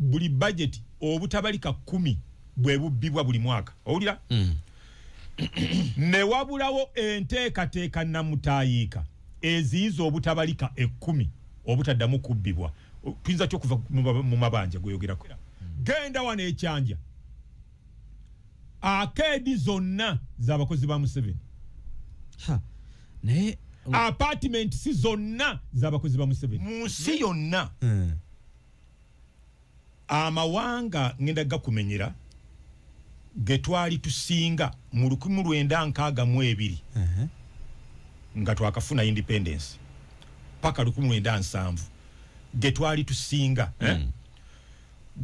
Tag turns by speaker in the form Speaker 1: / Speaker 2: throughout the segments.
Speaker 1: buli budget obutabalika 10 bwe bubbibwa buli mwaka owulira ne wabulawo enteekateeka namutayiika eziyiza obutabalika 10 obutaddamu kubbibwa tuyinza kyo kuva mu mabanja gweyogerako genda wano ekyanja akeedi zonna z'abakozi ba Museveni
Speaker 2: naye
Speaker 1: apartment si zonna z'abakozi ba Museveni mu nsi yonna amawanga ngenda gakumenyera getwali tusinga mu 1962 nga twakafuna independence paka 1970 getwali tusinga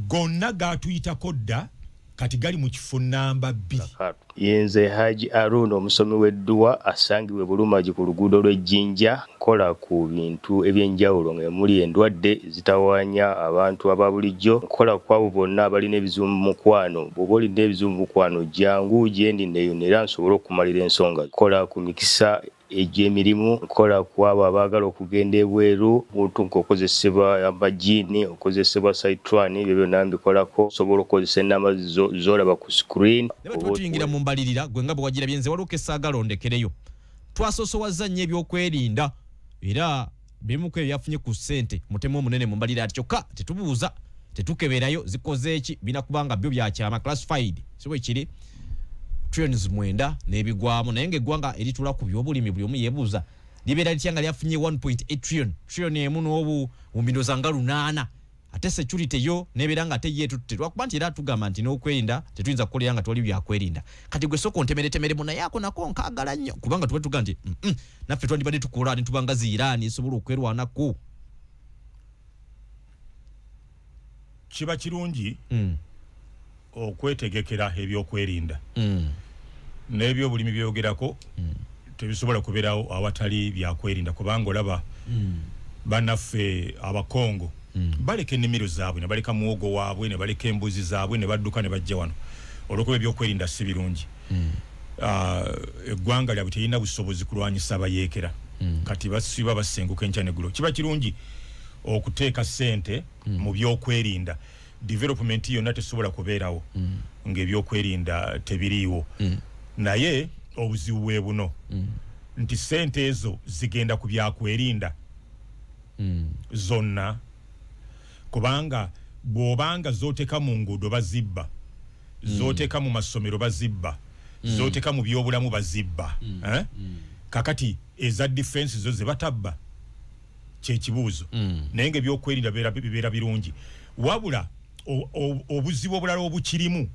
Speaker 1: gonna gatuyitako dda kati gali mu kifo namba 2
Speaker 3: yenze Haji Arun omusomi w'edduwa asangibwe Bulumaji ku luguudo lw'Ejjinja kola ku bintu ebyenjawulo ng'emuli endwadde zitawaanya abantu ababulijjo kola kwabo bonna abalina ebizibu mu mukwano bw'oba olina ebizibu mu mukwano jangu gyendi neyo era nsobola okumalira ensonga kola ku mikisa egy'emirimu kola kwabo abaagala okugenda ebweru muntu nk'okozesebwa amagini okozesebwa saitwani ebyo byonna mbikolako sobola okukozesa ennamba z'olaba ku screen
Speaker 2: tuyingira mu mbalirira gwe nga bwe wagira byenze waliwo kesaagala ondekereyo twasosowaza nnyo ebyokwerinda era bimu ku ebyo byafunye ku ssente mutemu omunene mu mbalirira ati kyokka tetubuuza tetukeberayo zikoze eki binakubanga byo byakyama classified si bwe kiri trillions 9 n'ebigwamu naye ng'eggwanga eritula ku by'obulimi buli omu yeebuuza libeera litya nga lyafunye 1.8 trillion emu n'obu mu mbindoza nga 8 ate security yo nebeera nga ate yeetutte lwakuba nti era tugamba nti n'okwerinda tetuyinza kukolera nga twali byakwerinda kati gwe soko ntemeretemere muna yako nako nkaagala nnyo kubanga tuba tuga nti naffe twandibadde tukola ne tubanga ziiraani esobola okwerwanako
Speaker 1: kiba kirungi okwetegekera ebyokwerinda n'ebyobulimi byogerako tebisobola kubeerawo awatali byakwerinda kubanga olaba bannaffe abakongo baleka ennimiro zaabwe ne baleka muwogo waabwe ne baleka embuzi zaabwe ne badduka ne bajja wano olwokuba ebyokwerinda si birungi eggwanga lyabwe terina busobozi kulwanyisa abayeekera kati basiba basenguka enkya neggulo kiba kirungi okuteeka ssente mu byokwerinda development yonna tesobola kubeerawo ng'ebyokwerinda tebiriiwo naye obuzibu bwe buno nti ssente ezo zigenda ku byakwerinda zonna kubanga bw'obanga zooteka mu nguudo bazibba zooteka mu masomero bazibba zooteka mu byobulamu bazibba kakati eza defense zo ze batabba kyekibuuzo naye ng'ebyokwerinda bibeera birungi wabula obuzibu obulala obukirimu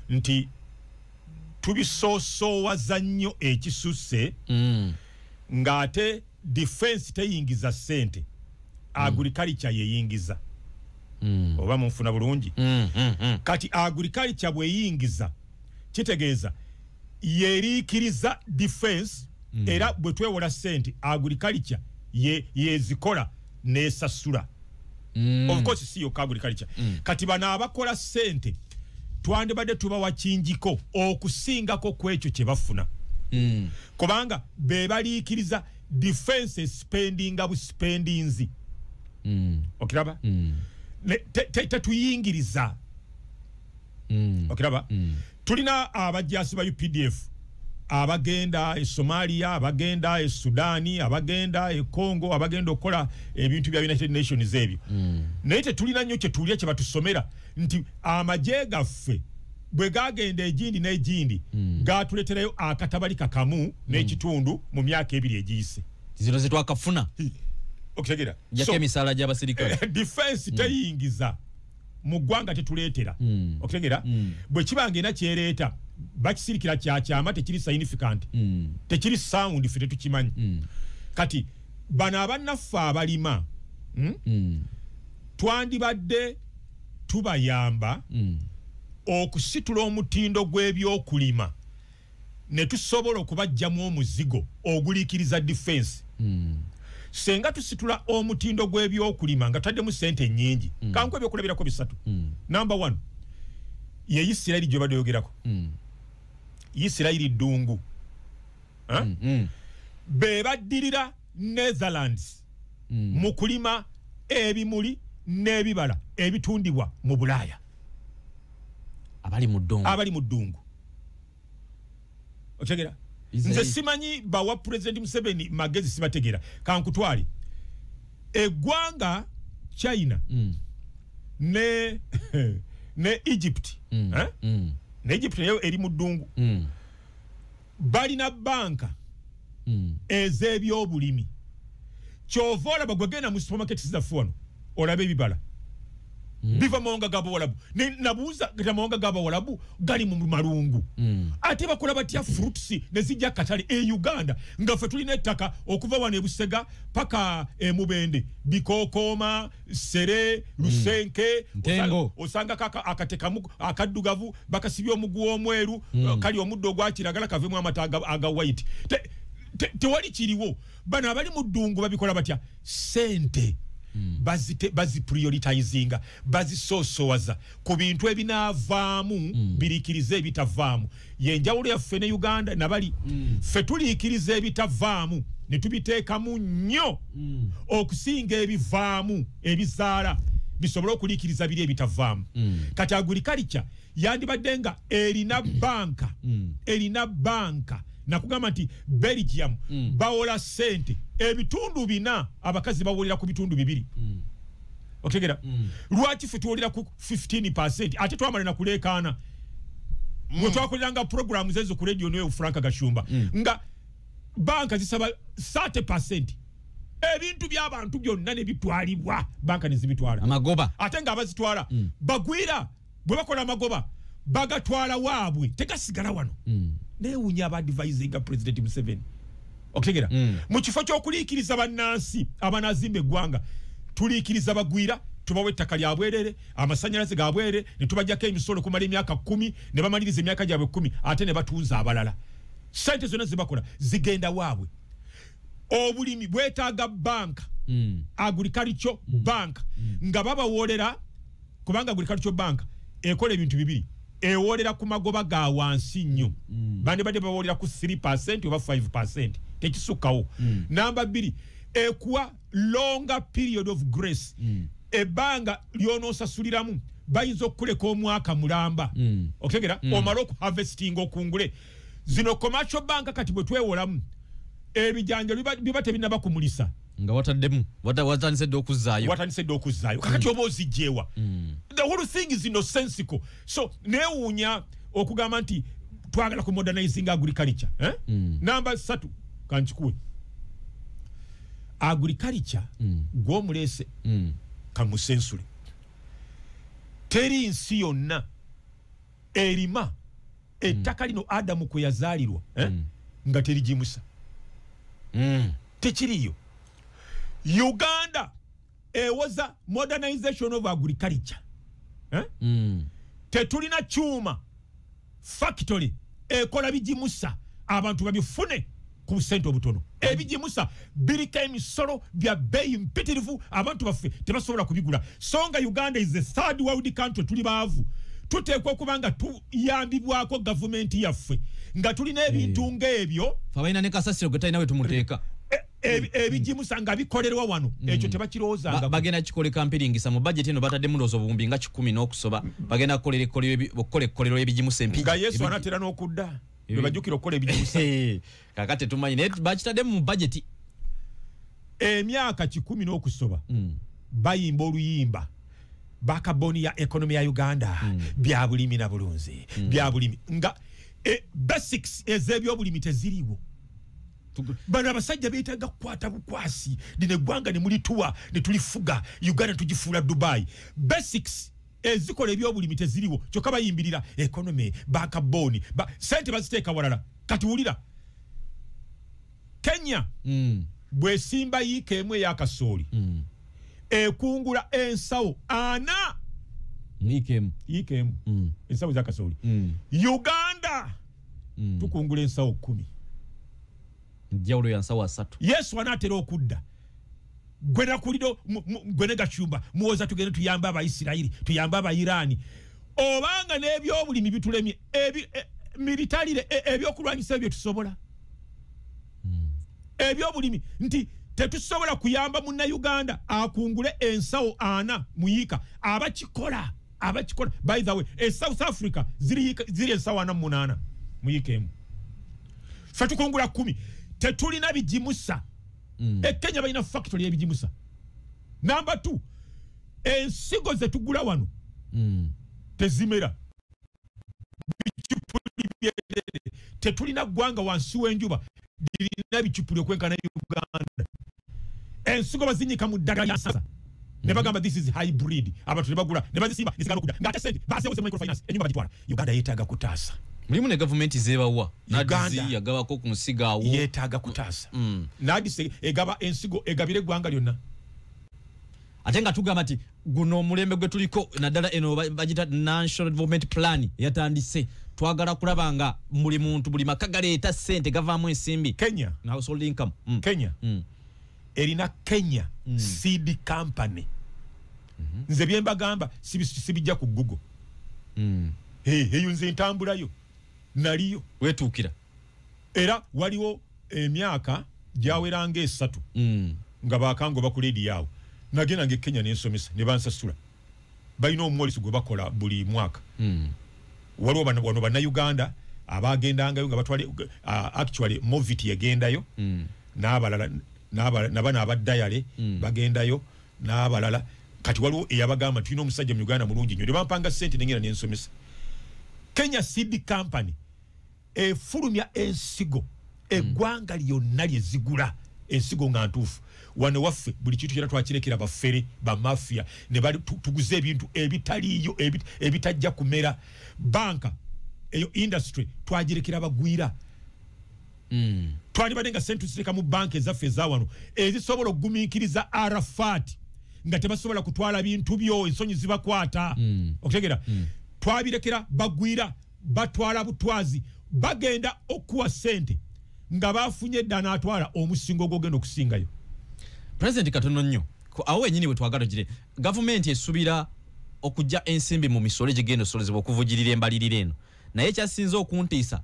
Speaker 1: nti tubisoosoowaza nnyo ekisusse ng'ate defense teyingiza ssente agriculture yeyingiza oba munfuna bulungi kati agriculture bweyingiza kitegeeza yeriikiriza defense era bwe twewola ssente agriculture yezikola n'esasula of course si yo agriculture kati bano abakola ssente twandibadde tubawa kinjiko okusingako ku ekyo kye bafuna kubanga be baliikiriza defense spendinga buspendinzi okiraba tetuyingiriza okiraba tulina abajjaasi ba UPDF abagenda e Somalia abagenda e Sudani abagenda e Congo abagenda okukola ebintu bya United Nations ebyo naye tetulina nnyo kye tulya kye batusomera nti amagye gaffe bwe gagenda egindi n'egindi gatuleterayo akatabalika kamu n'ekitundu mu myaka ebiri egiyise
Speaker 2: zino ze twakafuna
Speaker 1: okitegeera
Speaker 2: yake emisaala gy'abasirikale
Speaker 1: defense teyingiza mu ggwanga tetuleetera okitegeera bwe kibanga ena kyereeta bakisirikira kyakyama tekiri significant tekiri sound ffe tetukimanyi kati bano abannaffe abalima twandibadde tubayamba okusitula omutindo gw'ebyokulima ne tusobola okubajjamu omuzigo oguliikiriza defense senga tusitula omutindo gw'ebyokulima nga taddemu ssente nnyingi kanku ebyokulabirako bisatu number 1 ye Isirayiri gye badoyogerako Isirayiri ddungu be baddirira Netherlands mu kulima ebimuli n'ebibala ebitundibwa mu Bulaaya
Speaker 2: abali mu ddungu
Speaker 1: otegera nze simanyi bawa President Museveni magezi sibategera kankutwali eggwanga China ne Egypt ne Egypt nayo eri mu ddungu balina banka ez'ebyobulimi kyova olaba gwegenda mu supermarket zaffe wano olabe ebibala biva mawanga g'Abawarabu nabuuza gata mawanga g'Abawarabu gali mu malungu ate bakola batya fruits ne zijja katale Uganda nga ffe tulina ettaka okuva wano Busega paka Mubende Bikookoma Sere Lusenke osanga akatekamu akaddugavu bakasibya omuggu omweru kali omuddo ogwa kiragala kavemu amata aga white tewali kiriwo bano abali mu ddungu babikola batya sente bazi prioritizinga bazisosowaza ku bintu ebinaavaamu birikirize ebitavaamu yenjawulo yaffe ne Uganda nabali ffe tuliikiriza ebitavaamu ne tubiteekamu nnyo okusinga ebivaamu ebizaala bisobole okuliikiriza biri ebitavaamu kati agriculture yandibadde nga erina banka nakugamba nti Belgium bawola sente ebitundu bina abakazi bawolera ku bitundu bibiri otegera lwaki ffe tuwolera ku 15% ate twamala na kuleekaana mwe twakoleranga programs ezo ku radio newe Franka Gashumba nga banka zisaba 30% ebintu by'abantu byonna ne bitwalibwa banka ne zibitwala
Speaker 2: amagoba
Speaker 1: ate nga abazitwala bagwira bwe bakola amagoba bagatwala waabwe tegasigala wano newunya abadvisinga President Museveni okutegera mu kifo ky'okuliikiriza bannansi abanazimba eggwanga tuliikiriza bagwira tubawe ettaka lya bwerere amasanyalaze ga bwerere ne tubajjako emisolo kumala emyaka 10 ne bamaliriza emyaka gyabwe 10 ate ne batunza abalala sente zonna zibakola zigenda waabwe obulimi bwetaaga banka agriculture bank nga babawolera kubanga agriculture bank ekola ebintu bibiri ewolera ku magoba ga wansi nnyo bande bawolera ku 3% oba 5% tekisukkawo namba 2 ekuwa longer period of grace ebanga lyonosasuliramu bayinza okuleka omwaka mulamba okutegera omala okuharvesting okungule zino commercial bank kati bwe twewolamu ebijanja biba tebinaba kumulisa
Speaker 2: nga watandise okuzaayo
Speaker 1: kakati oba ozijjeewa the whole thing is nonsensical so newuunya okugamba nti twagala ku modernizing agriculture namba 3 kankikuwe agriculture gw'omuleese kamusensule teri nsi yonna erima ettaka lino Adamu kwe yazaalirwa nga terigimusa tekiriyo Uganda was a modernization of agriculture tetulina chuma factory ekola bijimusa abantu babifune ku sente obutono ebijimusa birika emisolo bya bei mpitirivu abantu baffe tebasobola kubigula songa Uganda is the third world country tuli baavu tuteekwa kubanga tuyambibwako government yaffe nga tulina ebintu ng'ebyo
Speaker 2: fabaina ne kasasiro getaina wetu muteeka
Speaker 1: ebijimusa nga bikolerwa wano ekyo tebakirowooza
Speaker 2: bagenda kikole kampiringisa mu budget eno batadde mulozo bumbi nga 10 n'okusoba bagenda kukolera ebijimusa empiji
Speaker 1: nga Yesu anatera n'okudda bebajjukira okukola ebijimusa
Speaker 2: kakati tumanyi ne bakitadde mu budget
Speaker 1: emyaka 10 n'okusoba bayimba oluyimba bakaboni ya economy ya Uganda bya bulimi na bulunzi bya bulimi nga basics ez'ebyobulimi teziriwo bano abasajja beetaaga kukwata bukwasi dine gwanga ne mulituwa ne tulifuga Uganda tugifuula Dubai basics ezikola ebyobulimi teziriwo kyokka bayimbirira economy bakaboni sente baziteeka walala kati wulira Kenya bwesimba yiika emu ey'akasooli ekungula ensawo 4 yiika emu ensawo z'akasooli Uganda tukungula ensawo 10
Speaker 2: njawulo ya nsawo 3
Speaker 1: Yesu anaatera okudda gwena kulido gwene Gachumba muwoza tugende tuyamba Abayisirayiri tuyamba Abayirani obanga n'ebyobulimi bitulemye militarire ebyokulwanyisa ebyo tusobola ebyobulimi nti tetusobola kuyamba munna Uganda akungule ensawo ana muyika abakikola by the way South Africa ziri ensawo ana munana muyikemu fatukungula 10 tetulina bijimusa Kenya balina factory ebijimusa. Number 2 ensigo zetugula wano tezimera tetulina gwanga wansi wenjuba dirina bichupulyo kwenkana Uganda ensigo bazinyika mu ddagala ya sasa ne bagamba this is hybrid abantu ne bagula ne bazisiba nisigala okuda ngate sente base ose microfinance enyumba bagitwala Uganda yetaaga kutaasa
Speaker 2: mulimu ne government zebawa nadizi yagabako ku musiga awo
Speaker 1: yetaaga kutaasa nadise egaba ensigo egabire gwanga lyonna
Speaker 2: atenga tugamba ati guno mulembe gwe tuliko naddala eno bagita national development plan yatandise twagala kulabanga muli muntu buli makagale eta sente gavaamu ensimbi
Speaker 1: Kenya
Speaker 2: na household income
Speaker 1: Kenya erina Kenya seed company nze byemba gamba sibijja ku Google yunze ntambulayo naliyo
Speaker 2: wetukira
Speaker 1: era waliwo emyaka jaweranga 3 nga bakango bakuledi yawo nagenda nge Kenya n'ensomesa ne bansasula balina omwoliso gwe bakola buli mwaka waliwo bano bana Uganda abagendangayo nga batwale actually Moviti yagendayo n'abalala nabana abadayale bagendayo n'abalala kati waliwo eyabagamba tulina omusajja mu Uganda mulungi nnyo ne bampanga sente nengera n'ensomesa Kenya Seed Company efulumya ensigo eggwanga lyonna lyezigula ensigo nga ntuufu wano waffe buli kitu kyera twakirekera bafere ba mafia ne bali tuguze ebintu ebitaliyo ebitajja kumera banka eyo industry twagirekera bagwira twali badenga sentu sireka mu banke zaffe za wano ezisobola okugumikiriza Arafat nga tebasobola kutwala bintu byo ensonyi zibakwata okutegera twabirekera bagwira batwala butwazi bagenda okuwa sente nga bafunye ddana atwala omusingo gogenda okusingayo
Speaker 2: President katono nnyo awo wenyini wetwagala gire government esubira okujja ensimbi mu misolo gigendo solezebwa okuvugirira embalirira eno naye kyasinze okuntiisa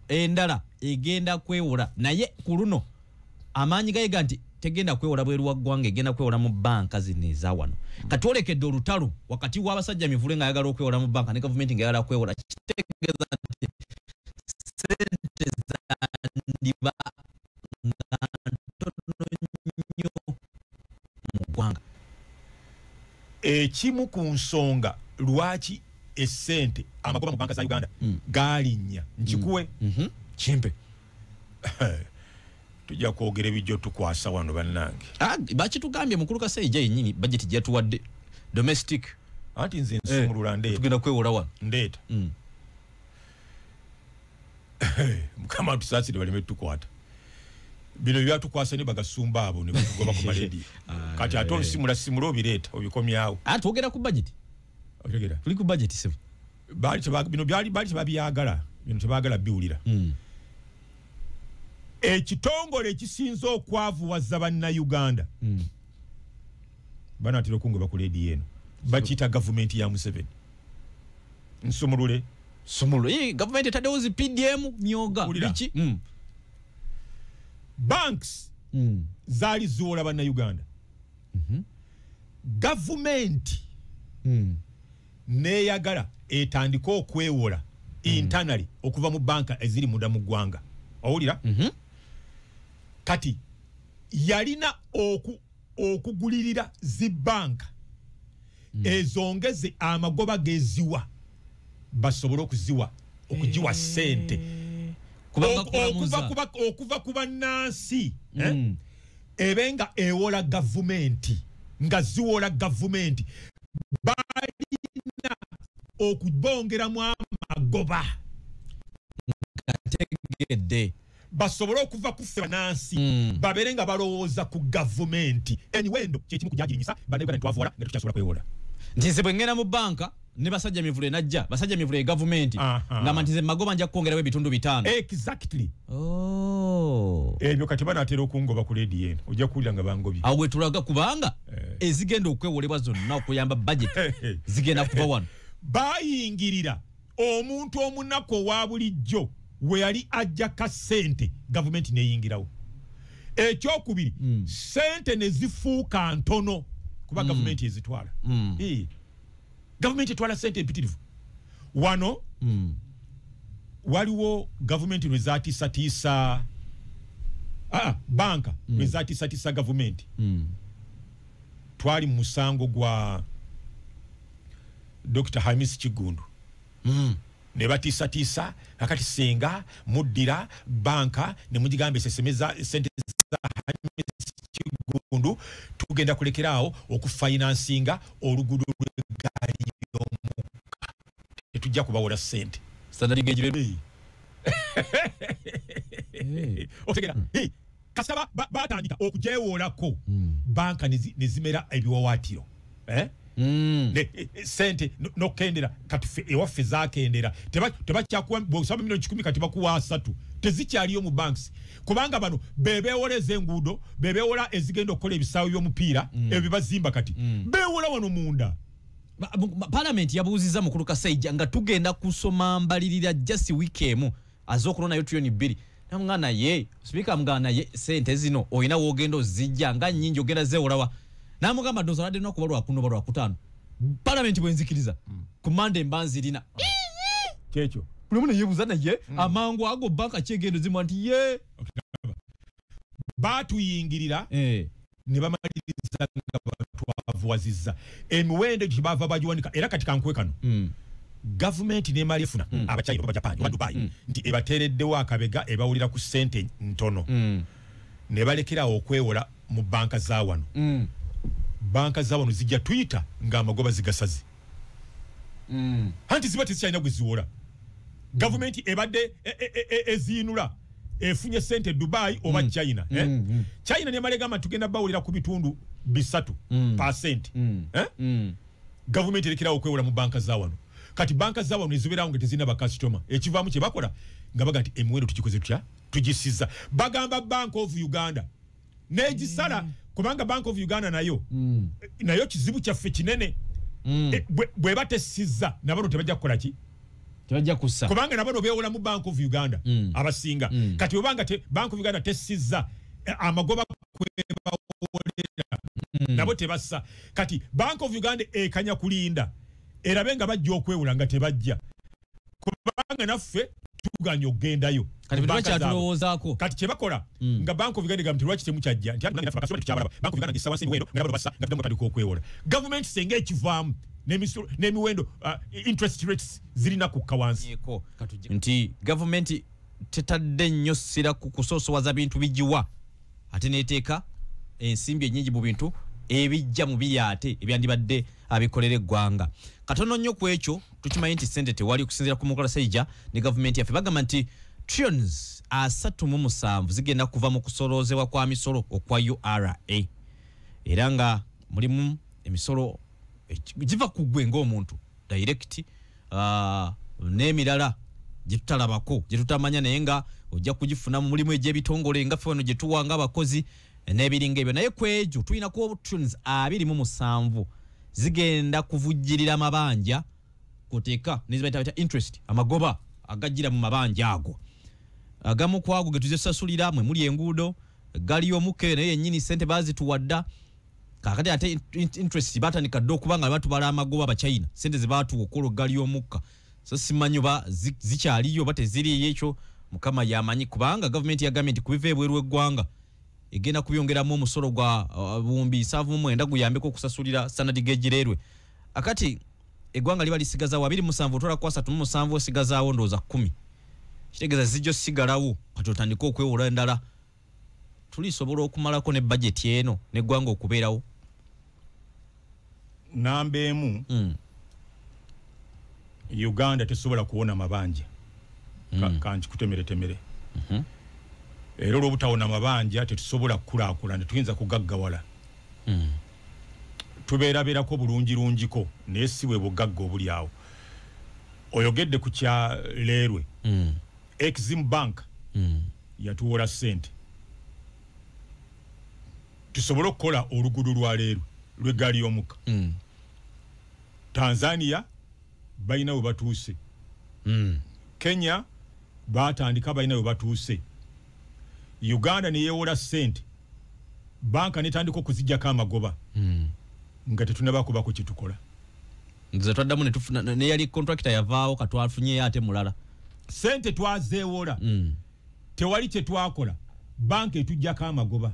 Speaker 2: endala egenda kwewola naye ku luno amaanyi gayega nti tegenda kwewola bweru wa ggwanga egenda kwewola mu banka zino eza wano kati olekedde olutalo wakati w'abasajja mivule nga ayagala okwewola mu banka ne government nga ayagala kwewola kitegeeza nti sente zandiba nga ntono nnyo mu ggwanga
Speaker 1: ekimu ku nsonga lwaki esente amagoba mu banka za Uganda galinnya nkikuwe
Speaker 2: kimpe
Speaker 1: tujja kwogera ebijjo tukwasa wano bannange
Speaker 2: bakitugambye mukulu Kaseija yennyini budget gyatuwadde domestic
Speaker 1: anti nze nsumulula ndeeta
Speaker 2: tugenda kwewola wano
Speaker 1: ndeeta mukama tusaasire baleme tukwata bino byatukwasa ne bagasumba abo ne bakugoba ku maledi kati ate olusimula obireeta obikomyawo
Speaker 2: twogera ku budget
Speaker 1: otegera
Speaker 2: tuli ku budget sebo
Speaker 1: bino bali tebabyagala bino tebagala biwulira ekitongole ekisinza okwavuwaza banna Uganda banatera okungoba ku ledi eno bakiyita gavumenti ya Museveni nsumulule
Speaker 2: government etaddewo zi PDM myoga biki
Speaker 1: banks zaali ziwola banna Uganda gavumenti neyagala etandika okwewola internally okuva mu banka eziri munda mu ggwanga owulira kati yalina okugulirira zi banka ezongeze amagoba geziwa basobole okuziwa okujiwa sente okuva ku bannansi ebenga ewola gavumenti nga ziwola gavumenti balina okubongeramu amagoba
Speaker 2: gategedde
Speaker 1: basobole okuva ku bannansi babere nga balowooza ku gavumenti eniwendo kyekimu kujagirinyisa banegana ntwavuwala nga tukyasobola kwewola
Speaker 2: nti nze bwe ngenda mu banka ne basajja mivule najja basajja mivule gavumenti ngamba nti nze magoba nja kwongerawo ebitundu 5
Speaker 1: exactly ebyo kati banatera okungoba ku ledi eno ojja kuwulira nga bangobye
Speaker 2: awo wetulaga kubanga ezigenda okwewolebwa zonna okuyamba budget zigenda kuva wano
Speaker 1: bayingirira omuntu omunaku owa bulijjo we yali ajja ka sente gavumenti neyingirawo ekyokubiri sente ne zifuuka ntono kuba gavumenti ezitwala gavumenti etwala sente empitirivu wano waliwo gavumenti lwezatiisatiisa banka lwezatiisatiisa gavumenti twali mu musango gwa Dr. Hamis Kigundu ne batiisatiisa akati senga muddira banka ne mugigambe sesemeza sente za Hamis Kigundu tugenda kulekeraawo okufinansinga oluguudo lw'eggaali y'omukka tetujja kubawola sente
Speaker 2: standard gauge
Speaker 1: otegera kasaba batandika okujewoolako banka nezimera ebiwawaatiro sente nokendera katufe ewaffe zakendera tebakyakuwa bwosaba milioni 10 kati bakuwa 3 tezikyaliyo mu banks kubanga bano bebeewoleza enguudo bebeewola ezigenda okukola ebisaawo by'omupiira ebyo bibazimba kati beewola wano munda.
Speaker 2: Parliament yabuuziza mukulu Kasaija nga tugenda kusoma mbalirira just weekemu azokulona yo trillion 2 namngana ye speaker mngana ye sente zino oyina wogendo zijja nga nnyingi ogenda zeewolawa namugamba dozalade no kubalwa kuno balwa kutano Parliament bwenzikiriza kumande mbanzi lina
Speaker 1: kyekyo
Speaker 2: kulimune yebuza naye amangu ago banka kyegendo zimwe anti ye
Speaker 1: batuyingirira ne bamaliriza nga batwavuwazizza emiwendo gibava bagiwanika era kati kankwe kano government ne mali efuna abachina baba Japan baba Dubai nti ebatereddewo akabega ebawulira ku sente ntono ne balekera okwewola mu banka za wano banka za wano zijja Twitter nga amagoba zigasazi hanti ziba tizikyalina gwe ziwola government ebadde ezinula efunye sente Dubai oba China China ne malegama tugenda bawulira ku bitundu 3% government elekera okwewola mu banka za wano kati banka za wano eziberawo nga tezina ba customer ekivaamu kye bakola nga baga nti emwendo tukikoze tutya tugisiza bagamba Bank of Uganda negisala kubanga Bank of Uganda nayo kizibu kyaffe kinene bwe batesiza nabano tebajja kukola ki
Speaker 2: tebajja kussa
Speaker 1: kubanga nabano beewola mu Bank of Uganda abasinga kati obanga Bank of Uganda tesiza amagoba kwebawolera nabo tebassa kati Bank of Uganda ekanya kulinda erabenga bajja okwewola nga tebajja kubanga naffe tuganya ogendayo
Speaker 2: kati bachatulowozaako
Speaker 1: kati kyebakola nga Bank of Uganda gamti lwaki temukyajja nti nanga nafa kasonga tukyabala Bank of Uganda ngisawa sente wendo nga bassa nga tutamuka okwewola government senge ekivaamu n'emiwendo interest rates zirina kukka wansi
Speaker 2: nti government tetadde nnyo ssira ku kusoosowaza bintu bigiwa ate neeteeka ensimbi ennyingi mu bintu ebijja mu biri ate ebyandibadde abikolera eggwanga katono nnyo ku ekyo tukimanyi nti sente tewali okusinziira ku Mukola Saija ne gavumenti yaffe bagamba nti trillions 37 zigenda kuva mu kusoloozebwa kwa misolo okwa URA era nga mulimu emisolo giva ku ggwe ng'omuntu direct n'emirala gye tutalabako gye tutamanya naye nga ojja kugifuna mu mulimu egy'ebitongole nga ffe wano gye tuwanga abakozi n'ebiringa ebyo naye ku egyo tulinako trillions 27 zigenda kuvujjirira amabanja kuteeka nezibayita interest amagoba agajjira mu mabanja ago agamu kwago ge tuzisasulira mwe muli enguudo gali y'omuke naye yennyini sente bazituwadda kakati ate interest batandika ddo okubanga batubala amagoba abachina sente ze batuwa okukola gali y'omukka so simanyi oba zikyaliyo oba teziriyo ekyo mukama yamanyi kubanga gavumenti yagambye nti kubiva ebweru eggwanga egenda kubyongeramu omusolo gwa 7.9 guyambeko okusasulira standard gauge railway akati eggwanga liba lisigazaawo 27 otwala ku 37 osigazaawo ndowooza 10 kitegeeza zijjo sigalawo kati otandika okwewola endala tulisobola okumalako ne budget eno neggwanga okubeerawo
Speaker 1: namba emu Uganda tesobola kuwona mabanja kanji kutemere era olw'obutawona mabanja tetusobola kukulaakulana tuyinza kugaggawala tubeerabeerako bulungirungiko naye si bwe bugagga obuli awo oyogedde ku kya leerwe Exim Bank yatuwola sente tusobola okukola oluguudo lwa leerwe lw'eggaali y'omukka Tanzania balina we batuuse Kenya batandika balina we batuuse Uganda ne yeewola sente banka netandika okuzijjako amagoba nga tetunabako bako kitukola
Speaker 2: nze twaddamu ne tufuna ne yali contractor yavaawo katwafunye ate mulala
Speaker 1: sente twazeewola tewali kye twakola banka etujjako amagoba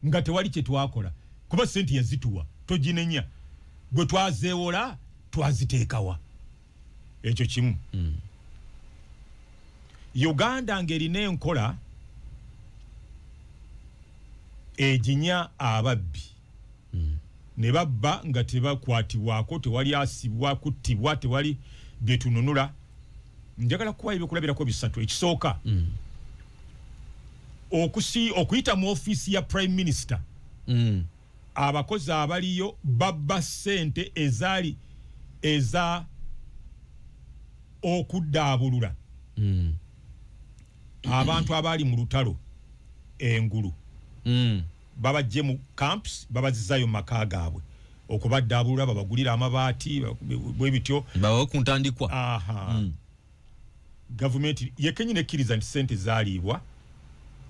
Speaker 1: nga tewali kye twakola kuba sente yazituwa toginenya bwe twazeewola twaziteekawa ekyo kimu Uganda ng'erina enkola ejinya ababbi ne babba nga tebakwatibwako tewali asibwa kuttibwa tewali byetununula njagala kuwa ebyokulabirako bisatu ekisooka okuyita mu ofiisi ya prime minister abakozi abaliyo babba sente ezaali eza okuddaabulula abantu abali mu lutalo engulu babajje mu camps babazizayo maka gaabwe okubaddaabulula babagulira amabaati bwe bityo
Speaker 2: bawo ku ntandikwa
Speaker 1: government yekenyi nekkiriza nti sente zaaliibwa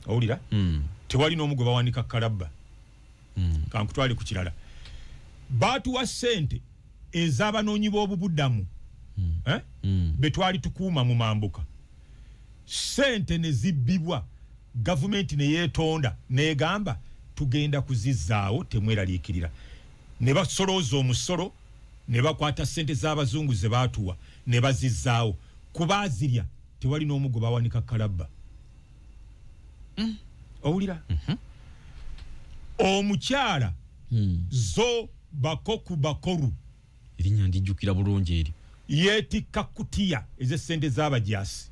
Speaker 1: owulira tewali n'omu gwe bawanika kalabba kankutwale ku kirala baatuwa sente ez'abanoonyi b'obubuddamu betwali tukuuma mu mambuka sente ne zibbibwa gavumenti ne yeetonda negamba tugenda kuzizzaawo temweraliikirira ne basolooza omusolo ne bakwata sente z'abazungu ze baatuwa ne bazizzaawo kubaazirya tewali n'omu gwe bawanika kalabba owulira omukyala zo bakoku bakoru
Speaker 2: erinnya ndijjukira bulungi eri
Speaker 1: yeetikka kutiya ez'essente z'abajaasi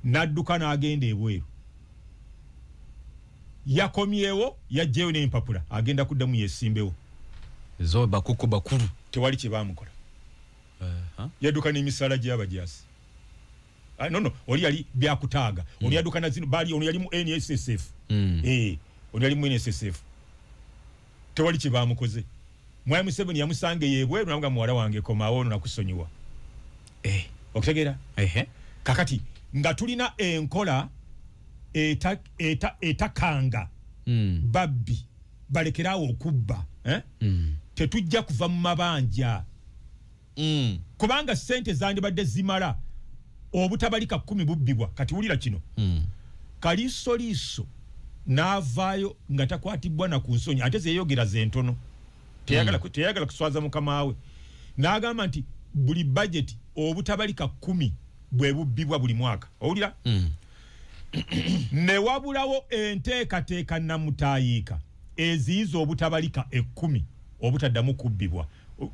Speaker 1: n'adduka n'agenda ebweru yakomyewo yajjeyo n'empapula agenda kuddamu yeesimbewo
Speaker 2: zo bakoko bakulu
Speaker 1: tewali kye baamukola yadduka n'emisaala gy'abajaasi no oli yali byakutaaga oli yadduka na zino bali ono yali mu NSSF ono yali mu NSSF tewali kye baamukoze Mwai Museveni yamusanga yebweru namuga muwala wange komawo nakusonyiwa okutegeera kakati nga tulina enkola etakanga babbi balekerawo okubba tetujja kuva mu mabanja kubanga sente zandibadde zimala obutabalika 10 bubbibwa kati wulira kino Kaliisoliiso n'avaayo nga takwatibwa na ku nsonyi ate zeeyogera zentono teyagala kuswaza mukama we n'agamba nti buli budget obutabalika 10 bwe bubbibwa buli mwaka owulira ne wabulawo enteekateeka namutaayiika eziyiza obutabalika 10 obutaddamu kubbibwa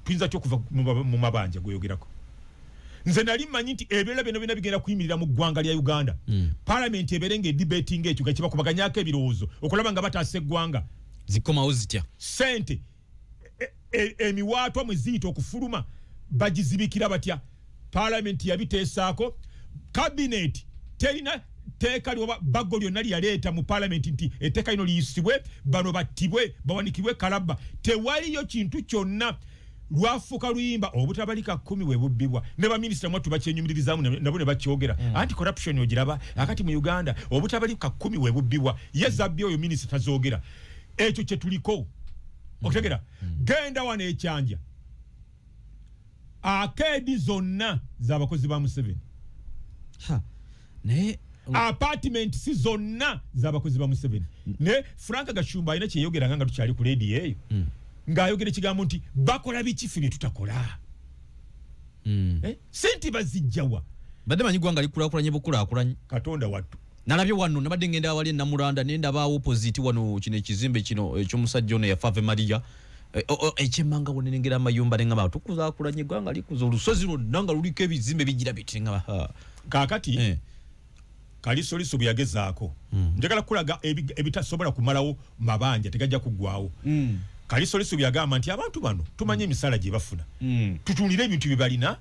Speaker 1: tuyinza ty okuva mu mabanja gweyogerako nze nali mmanyi nti ebyera byonna byonna bigenda kuyimirira mu ggwanga lya Uganda palamenti ebeere ng'edibetinga ekyo nga kibakubaganyako ebirowoozo okulaba nga bataasa eggwanga
Speaker 2: zikomawo zitya
Speaker 1: sente emiwaatwa mwe ziyita okufuluma bagizibikira batya palamenti yabiteesaako kabineti terina teeka lyoba baggo lyonna lyaleeta mu palamenti nti etteeka lino liyisibwe bano battibwe bawanikibwe kalabba tewaliyo kintu kyonna lwafuuka luyimba obutabalika 10 bwe bubbibwa ne baminisita mwattu bakyenyumiririzaamu nabo ne bakyogera anti corruption ogiraba akati mu Uganda obutabalika 10 bwe bubbibwa ye zabbi oyo minisita tazoogera ekyo kye tuliko okutegera genda wano ekyanja akeedi zonna z'abakozi ba Museveni
Speaker 2: naye
Speaker 1: apartment si zonna z'abakozi ba Museveni ne Frank Gashumba alina kyeyogeranga nga tukyali ku ledi eyo ng'ayogera ekigambo nti bakola bikifu bye tutakola sente bazijjawa
Speaker 2: badde manyi gwanga likulaakulanye bukulaakulanye
Speaker 1: Katonda wattu
Speaker 2: nalabye wano nabadde ngenda awali enamulanda nendabaawo opposite wano kino ekizimbe kino ekyomusajja ono yafave Maria ekyemmanga wonenengera amayumba nengamba tukuzaakulanye gwanga likuza olusozi lwonna nga luliko ebizimbe bigira biti ngamba
Speaker 1: kaakati Kaliisoliiso bwe yagezaako njagala kulaga ebitasobola kumalawo mabanja tegajja kuggwawo Kaliisoliiso bwe yagamba nti abantu bano tumanye emisaala gye bafuna tutunulire ebintu bye balina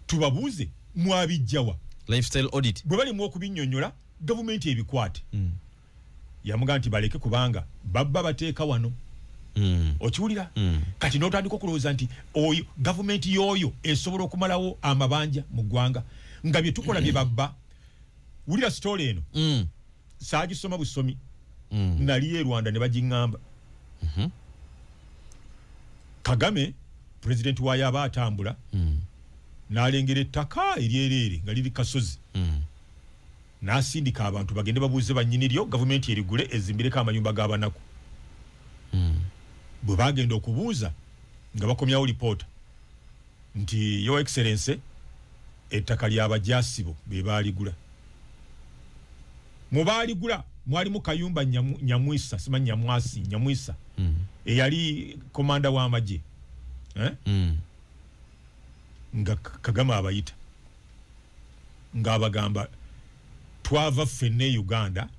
Speaker 1: tubabuuze mwabijjawa
Speaker 2: lifestyle audit
Speaker 1: bwe bali mu okubinnyonnyola gavumenti ebikwate yamugamba nti baleke kubanga babba bateeka wano okiwulira kati n'otandika okulowooza nti oyo gavumenti y'oyo esobola okumalawo amabanja mu ggwanga nga bye tukola bye babba wulira sitole eno saagisoma busomi nali Rwanda ne bagingamba Kagame president wa yaba atambula n'alengera ettaka eryerere nga liri kasozi n'asindika abantu bagende babuuze bannyini lyo gavumenti erigule ezimbireko amayumba g'abanaku bwe bagenda okubuuza nga bakomyawo lipoota nti your excellency ettaka ly'abajasibo be baaligula mu baaligula mwalimu Kayumba Nyamwisa simanyi Nyamwasi Nyamwisa eyali komanda w'amagye nga Kagame abayita nga abagamba twava ffenne Uganda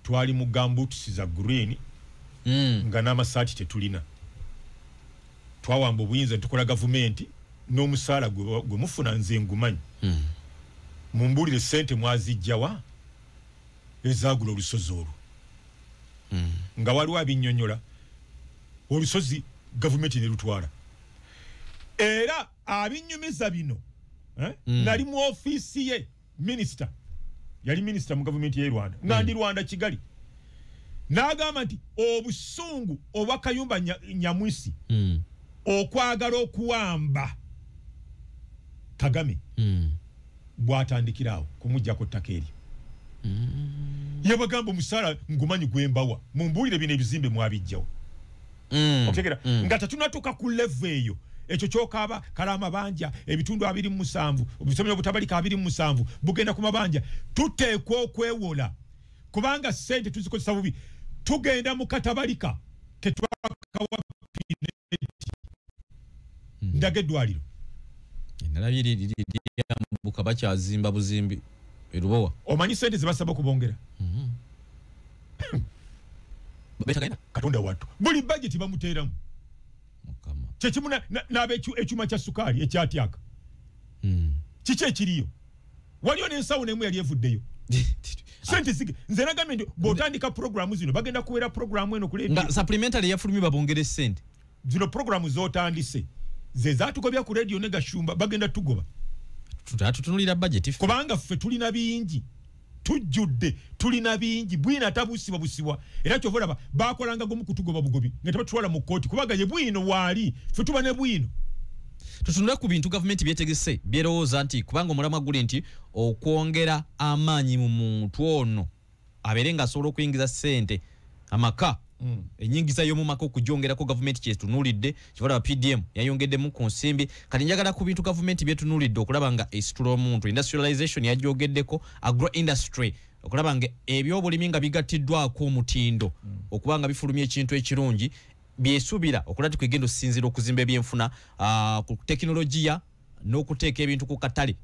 Speaker 1: twali mu gambuutusi za green nga n'amasaati tetulina twawamba obuyinza tukola gavumenti n'omusaala gwe mufuna nze ngumanyi mumbulire ssente mwazijjawa ezagula olusozi olwo nga waliwo abinnyonnyola olusozi gavumenti ne lutwala era abinnyumiza bino nali mu ofiisi ye minisita yali minisita mu gavumenti y'e Rwanda nga ndi Rwanda Kigali n'agamba nti obusungu obwa Kayumba Nyamwisi okwagala okuwamba Kagame bw'atandikirawo kumuggyako ttaka eryo yabagamba omusaala ngumanyi gwembawa mumbuulire bino ebizimbe mwabijjawo okutegera nga tetunatuuka ku level eyo ekyo kyokaba kala amabanja ebitundu 27 obusomero obutabalika 27 bugenda ku mabanja tuteekwa okwewola kubanga ssente tuzikozesa bubi tugenda mu katabalika ketwakawa pineti ndaga eddwaliro
Speaker 2: nalabye mbuka bakyazimba buzimbi erubowa
Speaker 1: omanyi ssente zibasaba okubongera katonda wattu buli budget bamuteeramu kyekimu n'abekyuma kya sukaali ekyatyaka kiki ekiriyo waliyo n'ensawo n'emu yali evuddeyo sente zige nze nagambye nti bw'otandika programu zino bagenda kuwera programu eno ku
Speaker 2: nga supplementary yafulumye babongere ssente
Speaker 1: zino programu z'otandise ze zaatugobya ku radio ne Gashumba bagenda tugoba
Speaker 2: tutunulira budget
Speaker 1: kubanga ffe tulina bingi tujjudde tulina bingi bwina tabusibwa era kyova olaba bakolanga gomu kutugoba bugobi nga tebatwala mu kooti kubaga ye bwino waali ffe tuba ne bwino
Speaker 2: tutunula ku bintu gavumenti byetegese byerowooza nti kubanga omulamwa guli nti okwongera amaanyi mu muntu ono abeere nga asobola okuyingiza ssente amaka enyingiza y'omu maka okugyongerako gavumenti kyetunulidde kivalaba PDM yayongeddemu ku nsimbi kati njagala ku bintu gavumenti byetunulidde okulaba nga esitula omuntu industrialization yagyogeddeko agro industry okulaba nga ebyobulimi nga bigattiddwako omutindo okubanga bifulumya ekintu ekirungi byesuubira okulaba ti kwegenda okusinziira okuzimba ebyenfuna ku tekinologiya n'okuteeka ebintu ku katale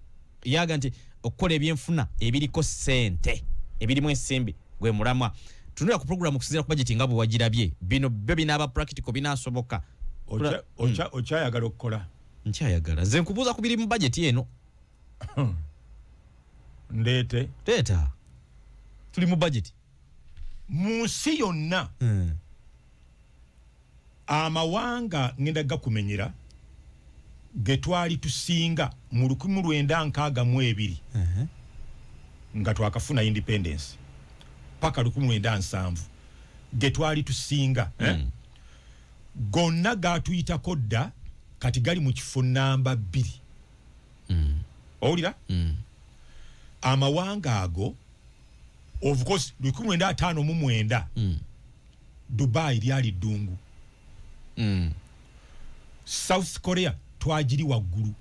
Speaker 2: yaga nti okukola ebyenfuna ebiriko ssente ebirimu ensimbi gwe mulamwa tunula ku programu kusinziira ku budget nga bwe wagirabye bino byo binaaba practical binaasoboka
Speaker 1: okyayagala okukola
Speaker 2: nkyayagala nze nkubuuza ku biri mu budget eno
Speaker 1: ndeete
Speaker 2: teeta tuli mu budget
Speaker 1: mu nsi yonna amawanga ngenda gakumenyera ge twali tusinga mu 1962 nga twakafuna independence paka 1970 ge twali tusinga gonna gatuyitako dda kati gali mu kifo namba 2 owulira amawanga ago of course 1959 Dubai lyali ddungu South Korea twagiri waggulu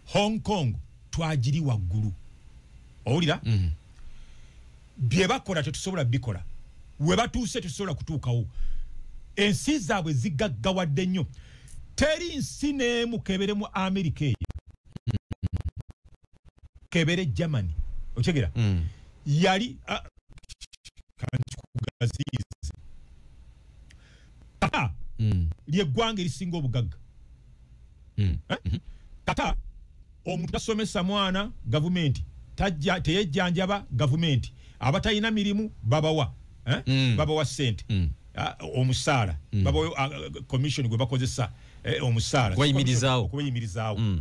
Speaker 1: Hong Kong twagiri waggulu owulira bye bakola tetusobola bikola we batuuse tetusobola kutuukawo ensi zaabwe zigaggawadde nnyo teri nsi n'emu kebere mu Amerika eyo kebere Germany okitegeera yali kankugaziize kata lyeggwanga erisinga obugagga kata omuntu tasomesa mwana gavumenti teyejjanjaba gavumenti abatalina mirimu babawa babawa ssente omusaala babawa commission gwe bakozesa omusaala
Speaker 2: okubeyimirizaawo